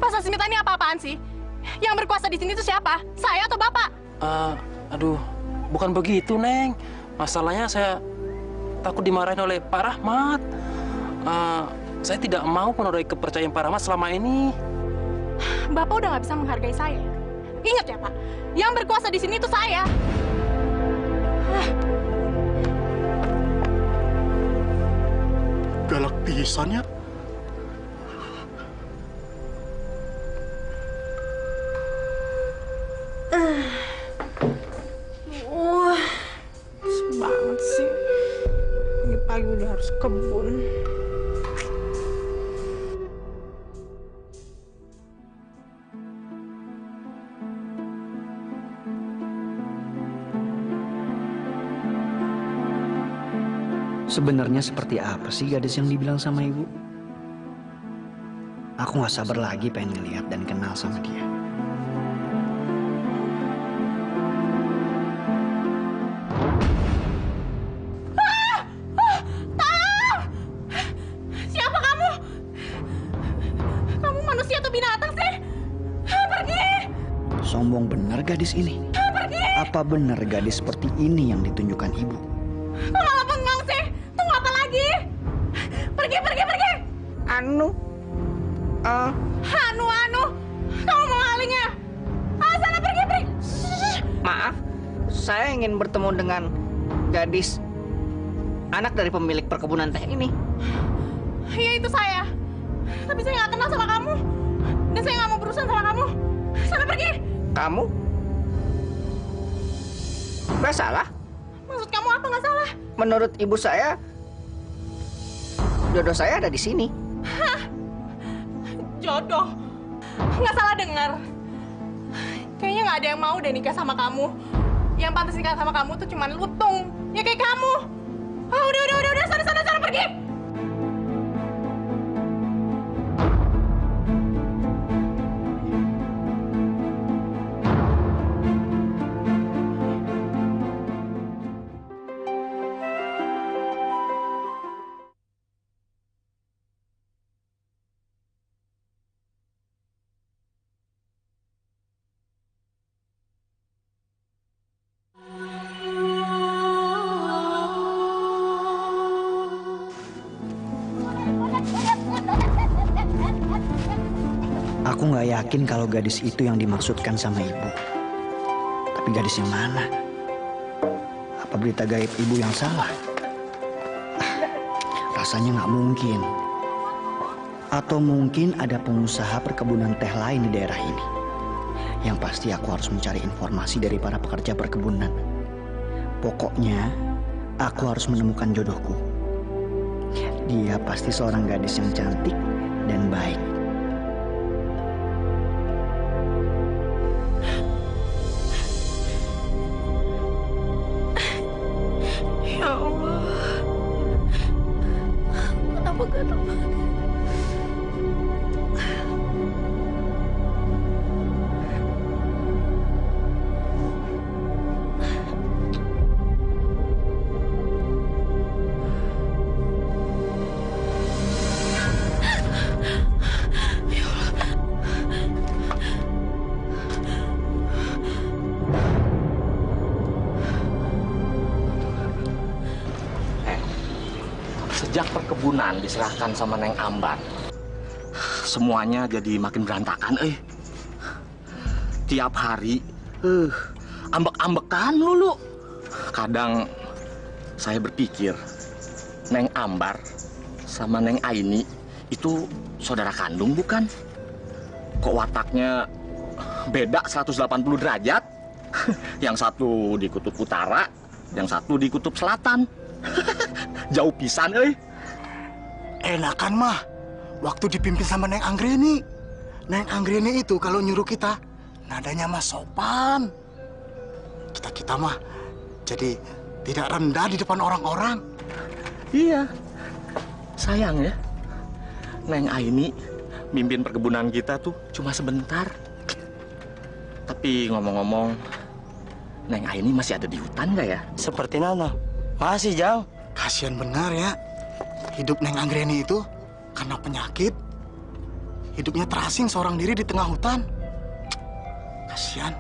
Pak Sasmita ini apa-apaan sih? Yang berkuasa di sini itu siapa? Saya atau Bapak? Aduh, bukan begitu, Neng. Masalahnya saya takut dimarahin oleh Pak Rahmat. Saya tidak mau menodai kepercayaan Pak Rahmat selama ini. Bapak udah nggak bisa menghargai saya. Ingat ya, Pak, yang berkuasa di sini itu saya. Galak pisan ya. Banget sih. Pagi-pagi udah harus kebun. Sebenarnya seperti apa sih gadis yang dibilang sama ibu? Aku gak sabar lagi pengen ngeliat dan kenal sama dia. Tolong! Siapa kamu? Kamu manusia atau binatang sih? Pergi! Sombong benar gadis ini. Pergi! Apa benar gadis seperti ini yang ditunjukkan ibu? Kok malah bengong sih? Tunggu apa lagi? Pergi! Anu? Kamu mau malingnya? Sana pergi! Maaf, saya ingin bertemu dengan gadis anak dari pemilik perkebunan teh ini. Iya itu saya. Tapi saya nggak kenal sama kamu. Dan saya nggak mau berurusan sama kamu. Sana pergi! Kamu? Gak salah. Maksud kamu apa nggak salah? Menurut ibu saya, jodoh saya ada di sini. Hah? Jodoh? Nggak salah dengar. Kayaknya nggak ada yang mau deh nikah sama kamu. Yang pantas nikah sama kamu tuh cuma lutung. Ya kayak kamu. Ah, udah. Sana pergi. Aku nggak yakin kalau gadis itu yang dimaksudkan sama ibu. Tapi gadis yang mana? Apa berita gaib ibu yang salah? Rasanya nggak mungkin. Atau mungkin ada pengusaha perkebunan teh lain di daerah ini. Yang pasti aku harus mencari informasi dari para pekerja perkebunan. Pokoknya, aku harus menemukan jodohku. Dia pasti seorang gadis yang cantik dan baik. Ya Allah. Kenapa gatal banget? Sejak perkebunan diserahkan sama Neng Ambar, semuanya jadi makin berantakan, Tiap hari, ambek-ambekan lulu. Kadang saya berpikir, Neng Ambar sama Neng Aini itu saudara kandung bukan? Kok wataknya beda 180 derajat? Yang satu di kutub utara, yang satu di kutub selatan. Jauh pisan, Enakan mah, waktu dipimpin sama Neng Anggreni. Neng Anggreni itu kalau nyuruh kita, nadanya mah sopan. Kita mah jadi tidak rendah di depan orang-orang. Iya, sayang ya. Neng Aini mimpin perkebunan kita tuh cuma sebentar. Tapi ngomong-ngomong, Neng Aini masih ada di hutan nggak ya? Seperti Nana. Masih jauh. Kasian benar ya. Hidup Neng Anggreni itu karena penyakit. Hidupnya terasing seorang diri di tengah hutan. Kasian.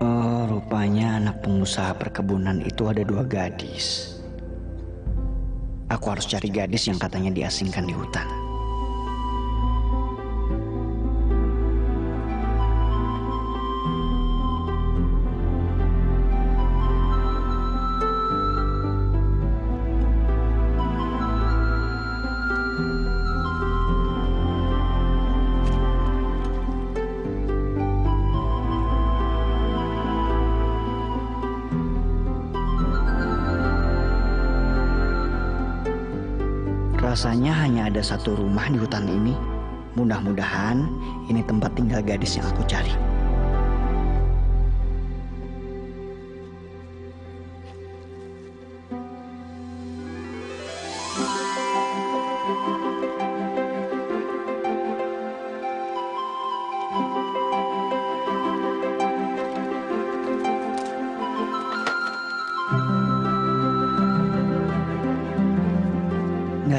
Oh, rupanya anak pengusaha perkebunan itu ada 2 gadis. Aku harus cari gadis yang katanya diasingkan di hutan. Rasanya hanya ada 1 rumah di hutan ini. Mudah-mudahan ini tempat tinggal gadis yang aku cari.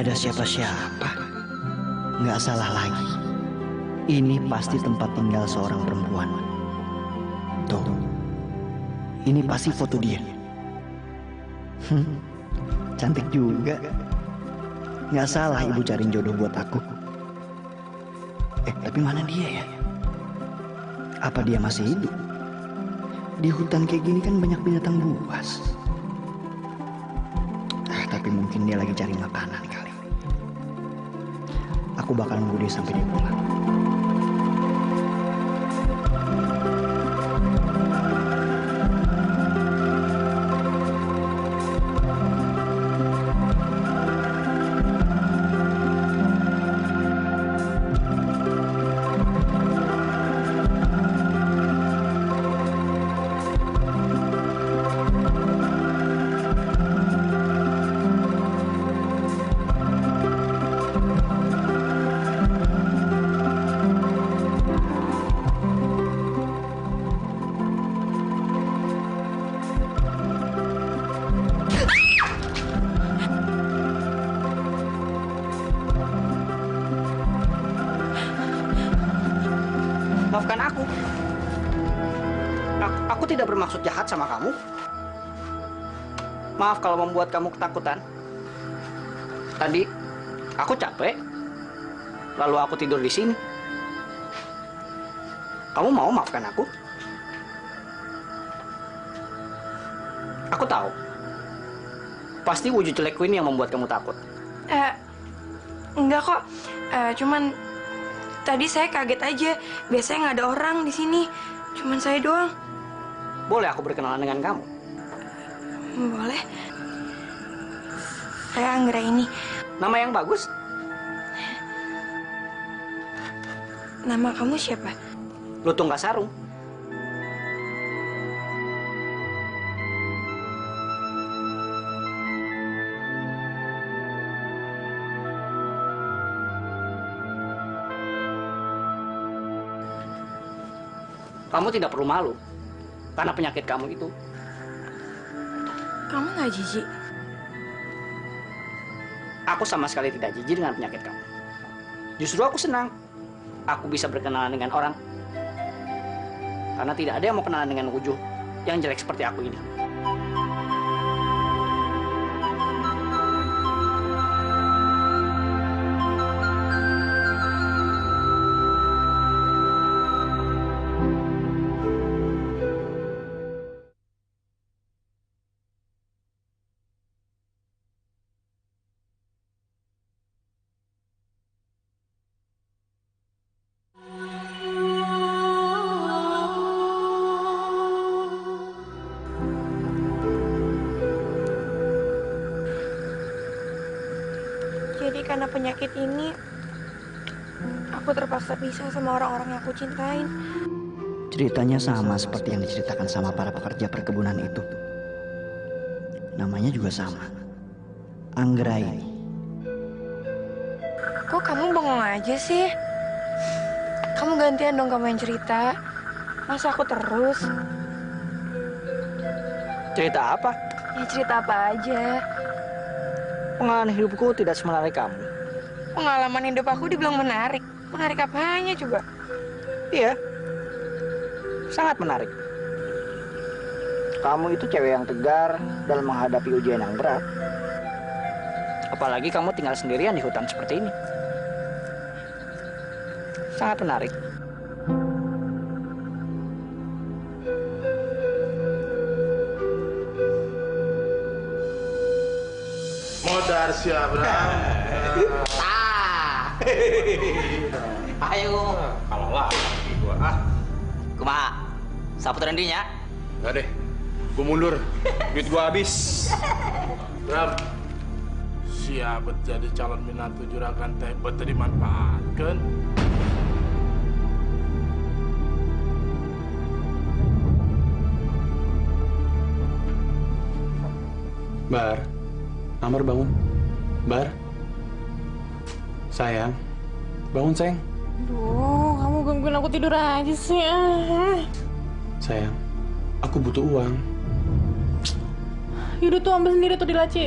ada siapa-siapa. Nggak salah lagi. Ini pasti tempat tinggal seorang perempuan. Tuh, ini pasti foto dia. Cantik juga. Nggak salah ibu cariin jodoh buat aku. Tapi mana dia ya? Apa dia masih hidup? Di hutan kayak gini kan banyak binatang buas. Tapi mungkin dia lagi cari makanan kali. Aku bakal nunggu dia sampai dia pulang. Maafkan aku. Aku tidak bermaksud jahat sama kamu. Maaf kalau membuat kamu ketakutan. Tadi aku capek, lalu aku tidur di sini. Kamu mau maafkan aku? Aku tahu. Pasti wujud jelekku ini yang membuat kamu takut. Enggak kok. Cuman tadi saya kaget aja. Biasanya nggak ada orang di sini. Cuman saya doang. Boleh aku berkenalan dengan kamu? Boleh. Saya Anggra ini. Nama yang bagus? Nama kamu siapa? Lutung Kasarung. Kamu tidak perlu malu karena penyakit kamu itu. Kamu nggak jijik? Aku sama sekali tidak jijik dengan penyakit kamu. Justru aku senang. Aku bisa berkenalan dengan orang. Karena tidak ada yang mau kenalan dengan wujud yang jelek seperti aku ini. Jadi karena penyakit ini, aku terpaksa pisah sama orang-orang yang aku cintain. Ceritanya sama seperti yang diceritakan sama para pekerja perkebunan itu. Namanya juga sama. Anggraini. Kok kamu bengong aja sih? Kamu gantian dong kamu yang cerita. Masa aku terus? Cerita apa? Ya cerita apa aja. Pengalaman hidupku tidak semenarik kamu. Pengalaman hidup aku dibilang menarik. Menarik apanya coba? Iya. Sangat menarik. Kamu itu cewek yang tegar dalam menghadapi ujian yang berat. Apalagi kamu tinggal sendirian di hutan seperti ini. Sangat menarik. Modar siap, Bram. Ayo. Kalau lah, gua Kumaha? Sapu trendinya? Enggak deh. Gua mundur. Duit gua habis. Bram. Siapa jadi calon minatu juragan teh bete dimanfaatkan? Bar. Amar bangun. Bar. Sayang. Bangun, sayang. Duh, kamu gangguin aku tidur aja sih. Sayang, aku butuh uang. Yaudah tuh ambil sendiri tuh di laci.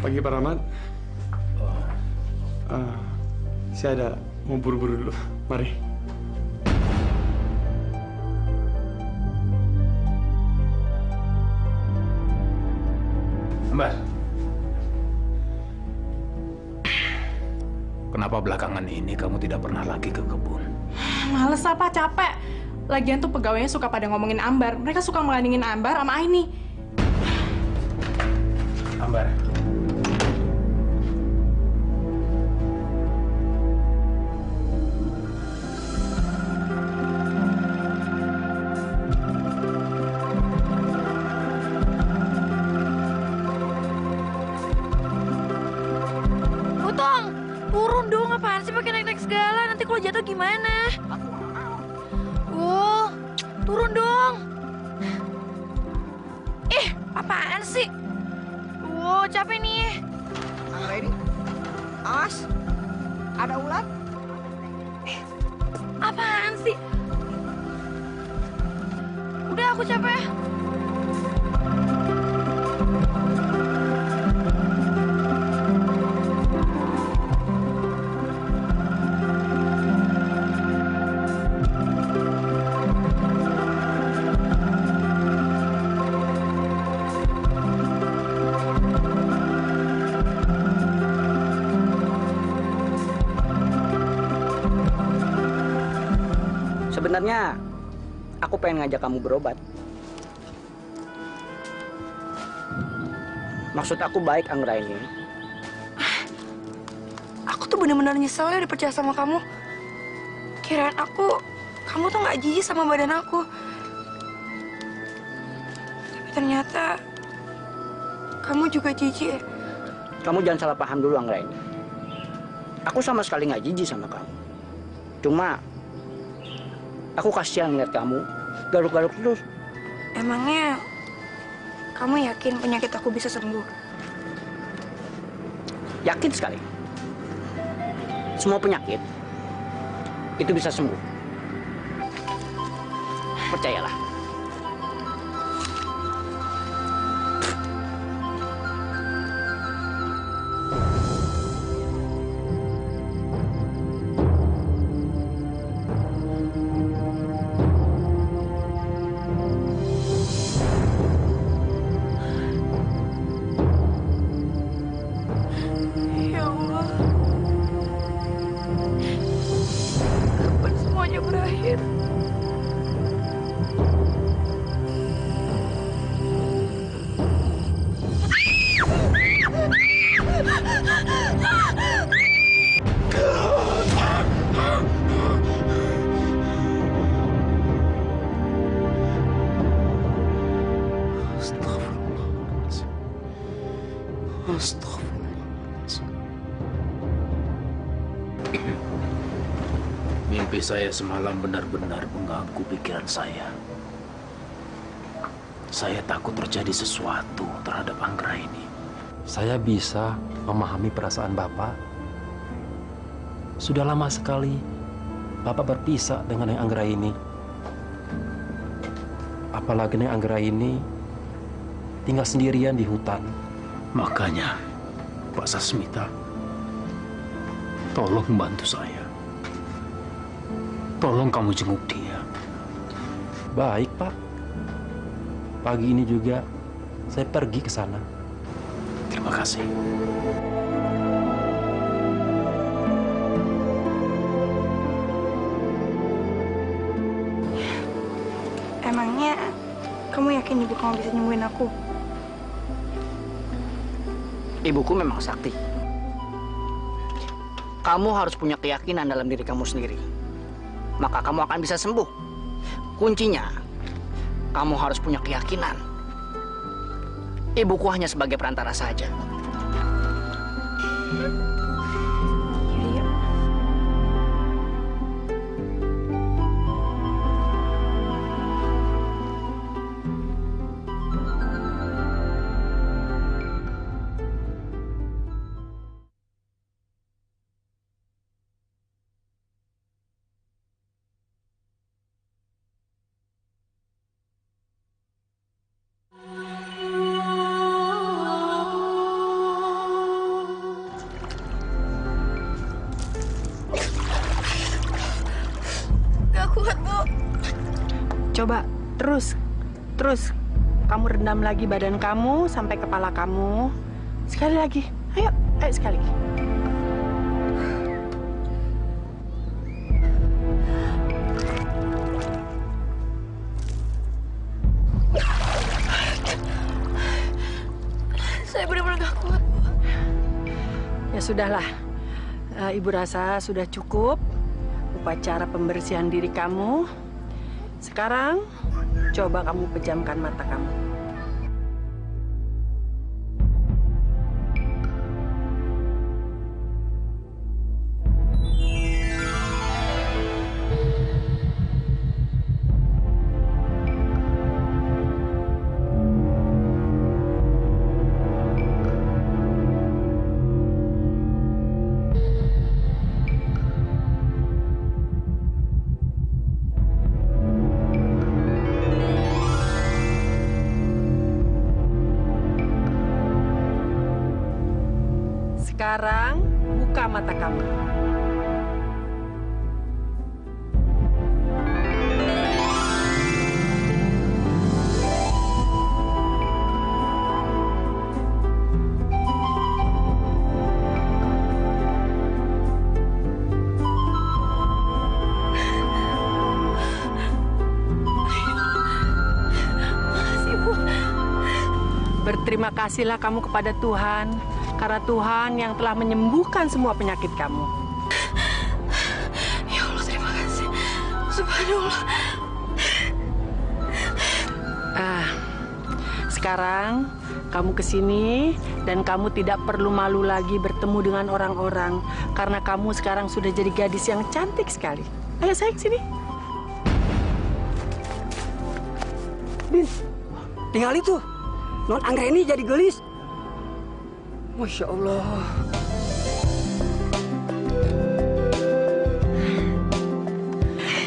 Pagi Pak Rahmat. Saya ada mau buru-buru dulu. Mari. Ambar. Kenapa belakangan ini kamu tidak pernah lagi ke kebun? Males apa, capek. Lagian tuh pegawainya suka pada ngomongin Ambar. Mereka suka melandingin Ambar sama Aini. Ambar. Butong, turun dong, apaan sih pakai naik-naik segala? Nanti kalau jatuh gimana? Turun dong. Apaan sih? Capek nih. Anggraini, awas, ada ulat. Apaan sih? Udah, aku capek. Sebenarnya aku pengen ngajak kamu berobat. Maksud aku baik, Anggraini. Aku tuh bener-bener nyesel ya udah percaya sama kamu. Kirain kamu tuh nggak jijik sama badan aku. Tapi ternyata kamu juga jijik. Kamu jangan salah paham dulu, Anggraini. Aku sama sekali nggak jijik sama kamu. Cuma aku kasihan ngeliat kamu garuk-garuk terus. Emangnya kamu yakin penyakit aku bisa sembuh? Yakin sekali. Semua penyakit itu bisa sembuh. Percayalah. Ya Allah. Kapan semuanya berakhir? Astagfirullahaladzim. Astagfirullahaladzim. Mimpi saya semalam benar-benar mengganggu pikiran saya. Saya takut terjadi sesuatu terhadap Anggraini. Saya bisa memahami perasaan Bapak. Sudah lama sekali Bapak berpisah dengan Neng Anggraini. Apalagi Neng Anggraini tinggal sendirian di hutan. Makanya, Pak Sasmita, tolong bantu saya. Tolong kamu jenguk dia. Baik, Pak. Pagi ini juga saya pergi ke sana. Terima kasih. Emangnya kamu yakin ibu kamu bisa nyembuhin aku? Ibuku memang sakti. Kamu harus punya keyakinan dalam diri kamu sendiri. Maka kamu akan bisa sembuh. Kuncinya, kamu harus punya keyakinan. Ibuku hanya sebagai perantara saja. Coba terus kamu rendam lagi badan kamu sampai kepala kamu. Sekali lagi. Ayo sekali lagi. Saya benar-benar gak kuat. Ya sudahlah. Ibu rasa sudah cukup upacara pembersihan diri kamu. Sekarang coba kamu pejamkan mata kamu. Sekarang buka mata kamu. Berterima kasihlah kamu kepada Tuhan, karena Tuhan yang telah menyembuhkan semua penyakit kamu. Ya Allah, terima kasih. Subhanallah. Sekarang kamu ke sini dan kamu tidak perlu malu lagi bertemu dengan orang-orang, karena kamu sekarang sudah jadi gadis yang cantik sekali. Ayo sayang, sini. Bin, tinggal itu. Non Anggreni jadi gelis. Masya Allah.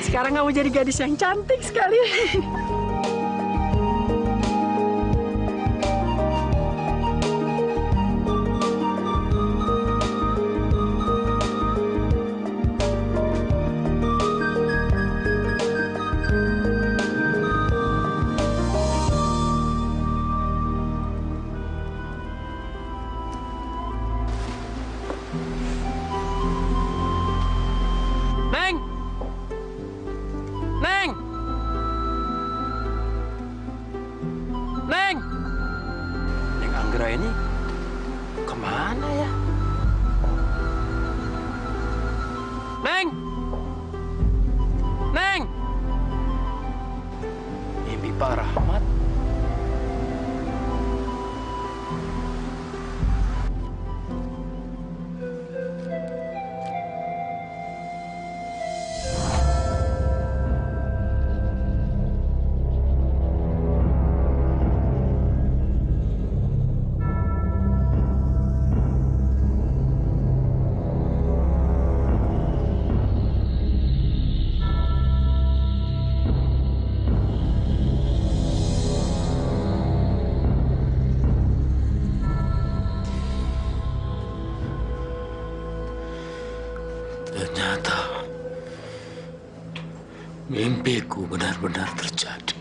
Sekarang kamu jadi gadis yang cantik sekali. Anggraeni kemana ya? Neng! Neng! Mimpi Pak Rahmat. Ternyata mimpiku benar-benar terjadi.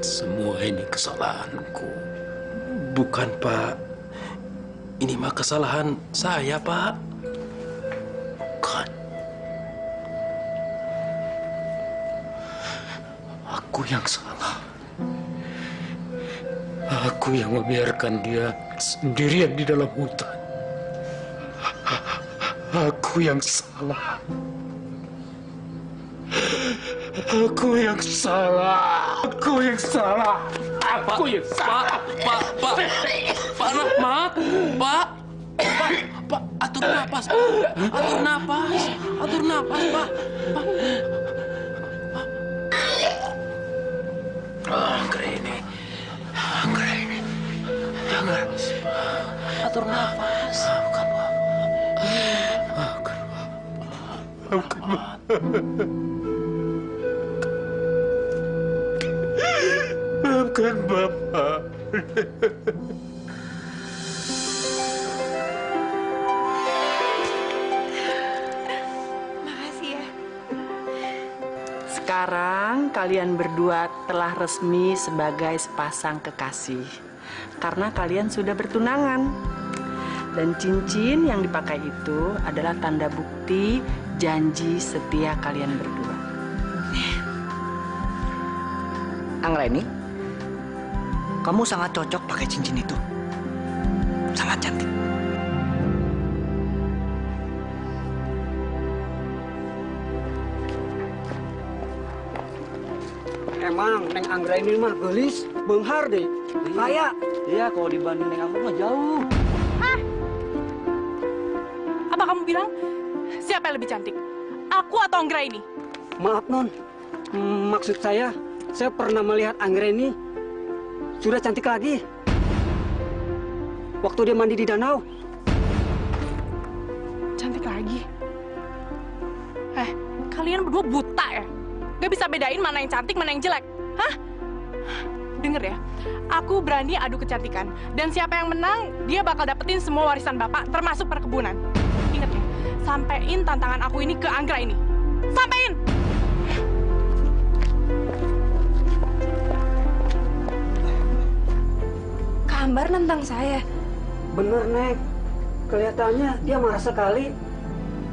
Semua ini kesalahanku. Bukan, Pak. Ini mah kesalahan saya, Pak. Bukan. Aku yang salah. Aku yang membiarkan dia sendirian di dalam hutan. Aku yang salah. Aku yang salah. Aku yang salah. Aku yang salah. Pak Rahmat, Pak, atur napas, atur napas, Pak. Anggraeni, jangan. Atur napas. Bukan Bapak. Bukan Bapak. Makasih ya. Sekarang kalian berdua telah resmi sebagai sepasang kekasih karena kalian sudah bertunangan. Dan cincin yang dipakai itu adalah tanda bukti janji setia kalian berdua. Anggraini, kamu sangat cocok pakai cincin itu. Sangat cantik. Emang Neng Anggraini mah gelis, benghar deh. Kayak. Iya, kalau dibanding Neng aku mah jauh. Apa kamu bilang siapa yang lebih cantik? Aku atau Anggraini? Maaf Non, maksud saya pernah melihat Anggraini sudah cantik lagi. Waktu dia mandi di danau. Cantik lagi? Kalian berdua buta ya? Gak bisa bedain mana yang cantik, mana yang jelek? Hah? Dengar ya, aku berani adu kecantikan. Dan siapa yang menang, dia bakal dapetin semua warisan bapak, termasuk perkebunan. Ingat ya, sampein tantangan aku ini ke Anggraini. Sampein! Kak Ambar nentang saya. Bener Neng, kelihatannya dia marah sekali.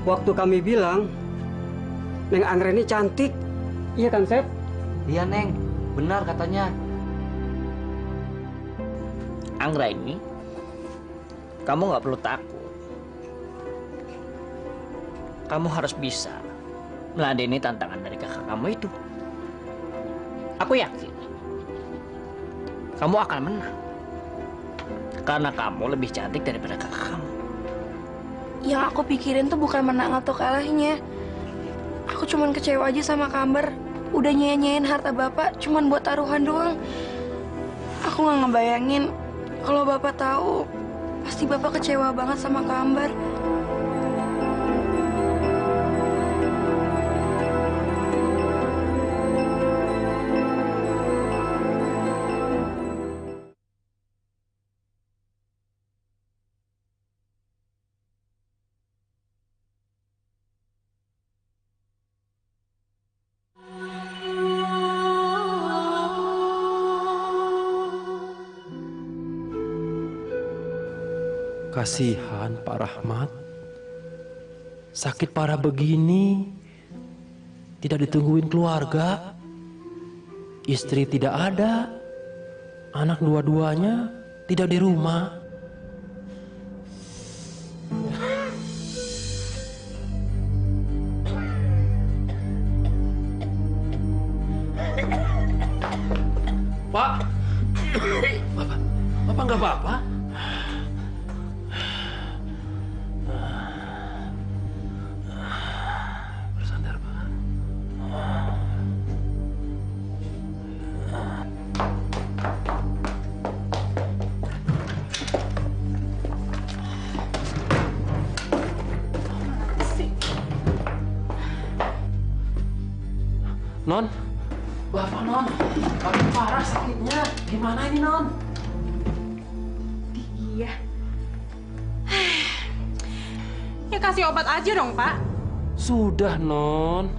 Waktu kami bilang, Neng Anggraini cantik. Iya kan, Sep? Iya, Neng. Benar katanya. Anggraini, kamu nggak perlu takut. Kamu harus bisa meladeni tantangan dari kakak kamu itu. Aku yakin kamu akan menang. Karena kamu lebih cantik daripada kakak kamu. Yang aku pikirin tuh bukan menang atau kalahnya. Aku cuman kecewa aja sama Kak Ambar. Udah nyanyain harta bapak cuman buat taruhan doang. Aku nggak ngebayangin kalau bapak tahu, pasti bapak kecewa banget sama Kak Ambar. Kasihan Pak Rahmat. Sakit parah begini, tidak ditungguin keluarga. Istri tidak ada, anak dua-duanya tidak di rumah. Pak, Bapak nggak apa-apa? Bersandar, Pak. Non, Bapak Non, makin parah sakitnya. Gimana ini Non? Iya. Ya kasih obat aja dong, Pak. Sudah Non,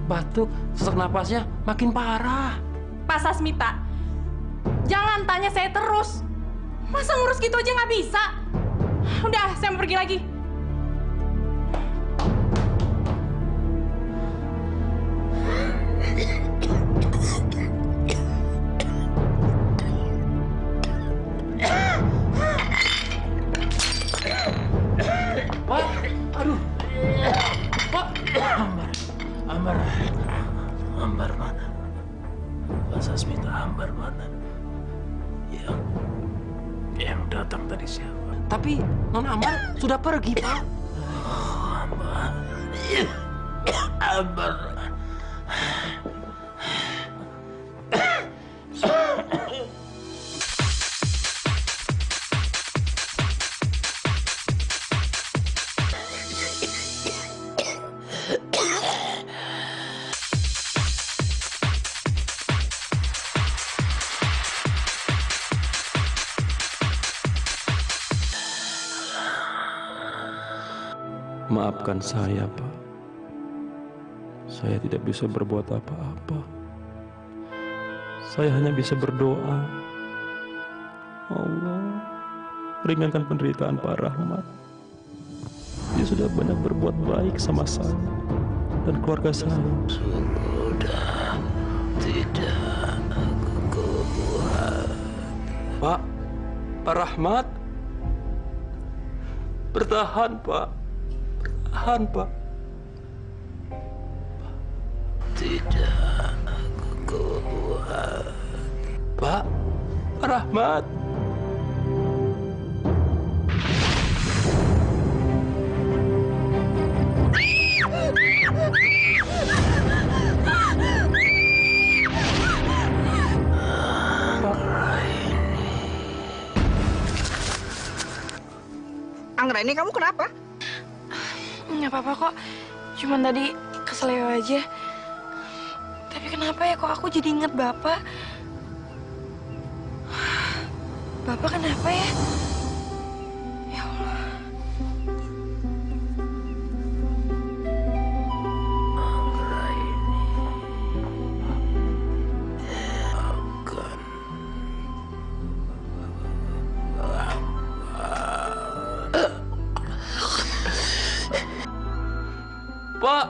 batuk, sesak napasnya makin parah. Pak Sasmita, jangan tanya saya terus. Masa ngurus gitu aja nggak bisa? Udah, saya mau pergi lagi. Pak, aduh. Pak, Ambar mana? Pak Sasmita, Ambar mana? Yang datang tadi siapa? Tapi Non Ambar sudah pergi, Pak. Ambar. Maafkan saya, Pak. Saya tidak bisa berbuat apa-apa. Saya hanya bisa berdoa. Allah, ringankan penderitaan Pak Rahmat. Dia sudah banyak berbuat baik sama saya dan keluarga saya. Sudah tidak kuat. Pak Rahmat, bertahan Pak, bertahan Pak. Tidak kuat. Pak Rahmat. Anggraini, kamu kenapa? Nggak apa-apa kok. Cuman tadi keseleo aja. Tapi kenapa ya kok aku jadi inget Bapak? Bapak kenapa ya? Ya Allah. Pak.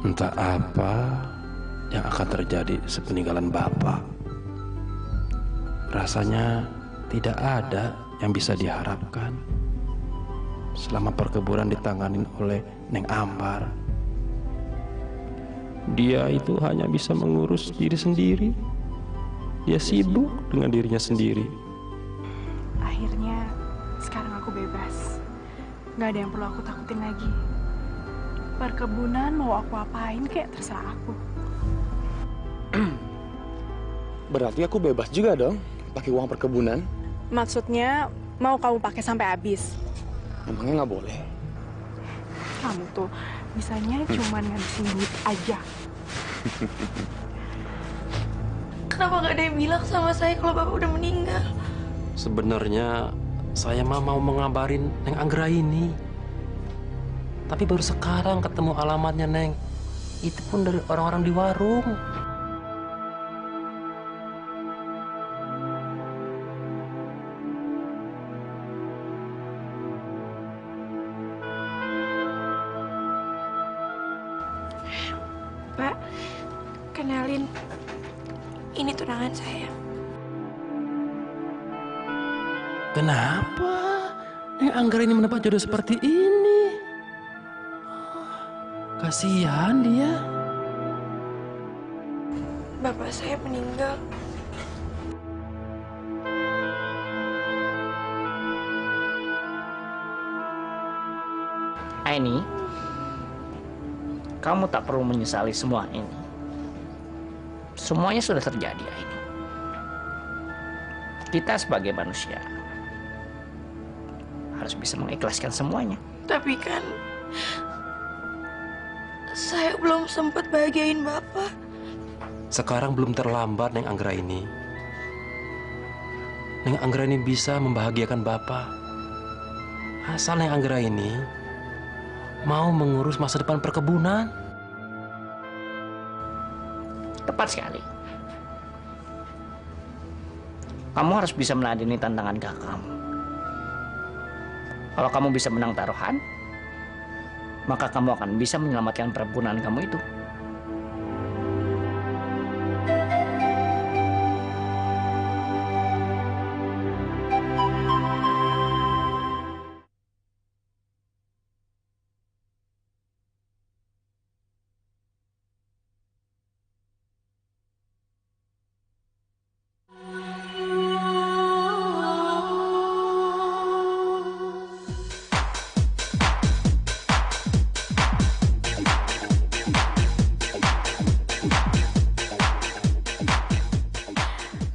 Entah apa yang akan terjadi sepeninggalan Bapak. Rasanya tidak ada yang bisa diharapkan selama perkebunan ditanganin oleh Neng Ambar. Dia itu hanya bisa mengurus diri sendiri. Dia sibuk dengan dirinya sendiri. Akhirnya sekarang aku bebas. Gak ada yang perlu aku takutin lagi. Perkebunan mau aku apain kayak terserah aku. Berarti aku bebas juga dong pakai uang perkebunan. Maksudnya mau kamu pakai sampai habis? Emangnya nggak boleh? Kamu tuh bisanya cuman ngabisin duit aja. Kenapa nggak ada yang bilang sama saya kalau Bapak udah meninggal? Sebenarnya saya mah mau mengabarin Neng Anggraini. Tapi baru sekarang ketemu alamatnya Neng. Itu pun dari orang-orang di warung. Pak, kenalin, ini tunangan saya. Kenapa Neng Anggraini mendapat jodoh seperti ini? Kasihan dia. Bapak saya meninggal. Aini, kamu tak perlu menyesali semua ini. Semuanya sudah terjadi, Aini. Kita sebagai manusia harus bisa mengikhlaskan semuanya. Tapi kan saya belum sempat bahagiain Bapak. Sekarang belum terlambat, Neng Anggraini. Neng Anggraini bisa membahagiakan Bapak. Asal Neng Anggraini mau mengurus masa depan perkebunan. Tepat sekali. Kamu harus bisa meladeni tantangan kakak kamu. Kalau kamu bisa menang taruhan, maka kamu akan bisa menyelamatkan perkebunan kamu itu.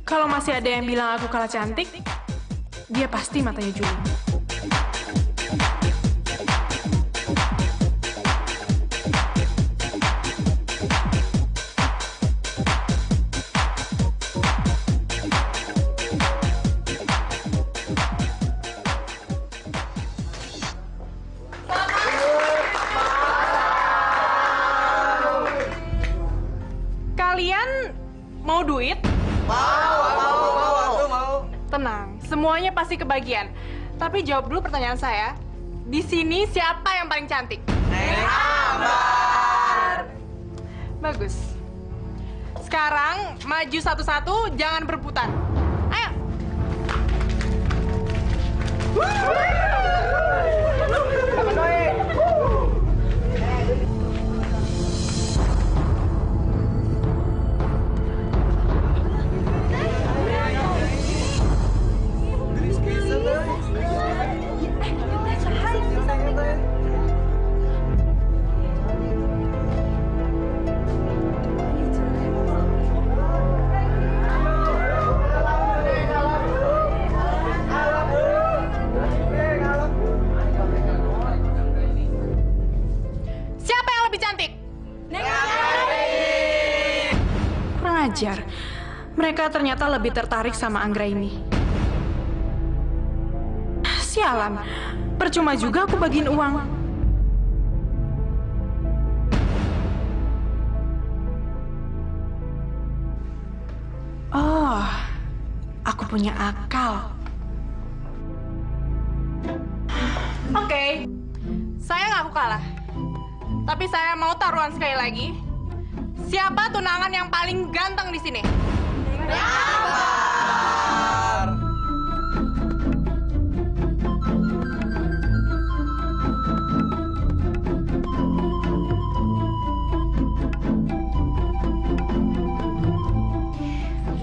Kalau masih ada yang bilang aku kalah cantik, dia pasti matanya juling. Kalian mau duit? Mau. Tenang, semuanya pasti kebagian. Tapi jawab dulu pertanyaan saya. Di sini siapa yang paling cantik? Neng Ambar. Bagus. Sekarang maju satu-satu, jangan berebutan. Ayo. Siapa yang lebih cantik? Kurang ajar. Mereka ternyata lebih tertarik sama Anggraini. Sialan, percuma juga aku bagiin uang. Oh, aku punya akal. Oke, saya ngaku kalah. Tapi saya mau taruhan sekali lagi. Siapa tunangan yang paling ganteng di sini?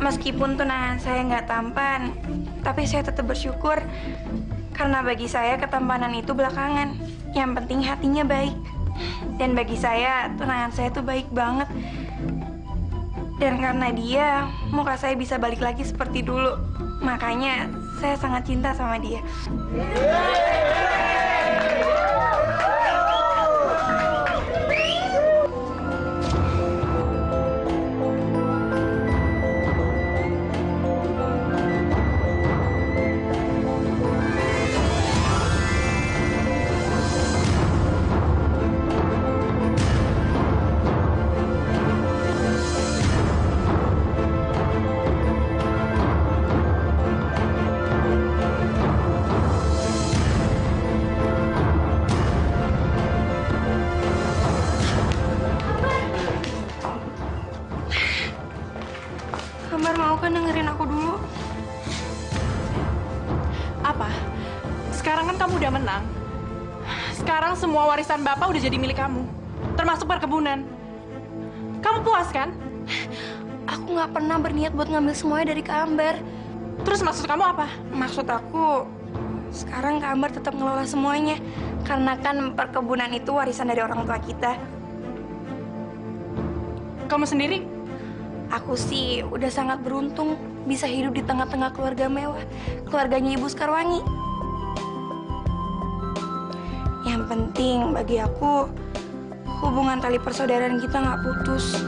Meskipun tunangan saya nggak tampan, tapi saya tetap bersyukur. Karena bagi saya ketampanan itu belakangan. Yang penting hatinya baik. Dan bagi saya, tunangan saya tuh baik banget. Dan karena dia, muka saya bisa balik lagi seperti dulu. Makanya saya sangat cinta sama dia. Ambar mau kan dengerin aku dulu? Apa? Sekarang kan kamu udah menang. Sekarang semua warisan Bapak udah jadi milik kamu. Termasuk perkebunan. Kamu puas kan? Aku nggak pernah berniat buat ngambil semuanya dari Kak Ambar. Terus maksud kamu apa? Maksud aku, sekarang Kak Ambar tetap ngelola semuanya. Karena kan perkebunan itu warisan dari orang tua kita. Kamu sendiri? Aku sih udah sangat beruntung bisa hidup di tengah-tengah keluarga mewah. Keluarganya Ibu Sekarwangi. Yang penting bagi aku, hubungan tali persaudaraan kita nggak putus.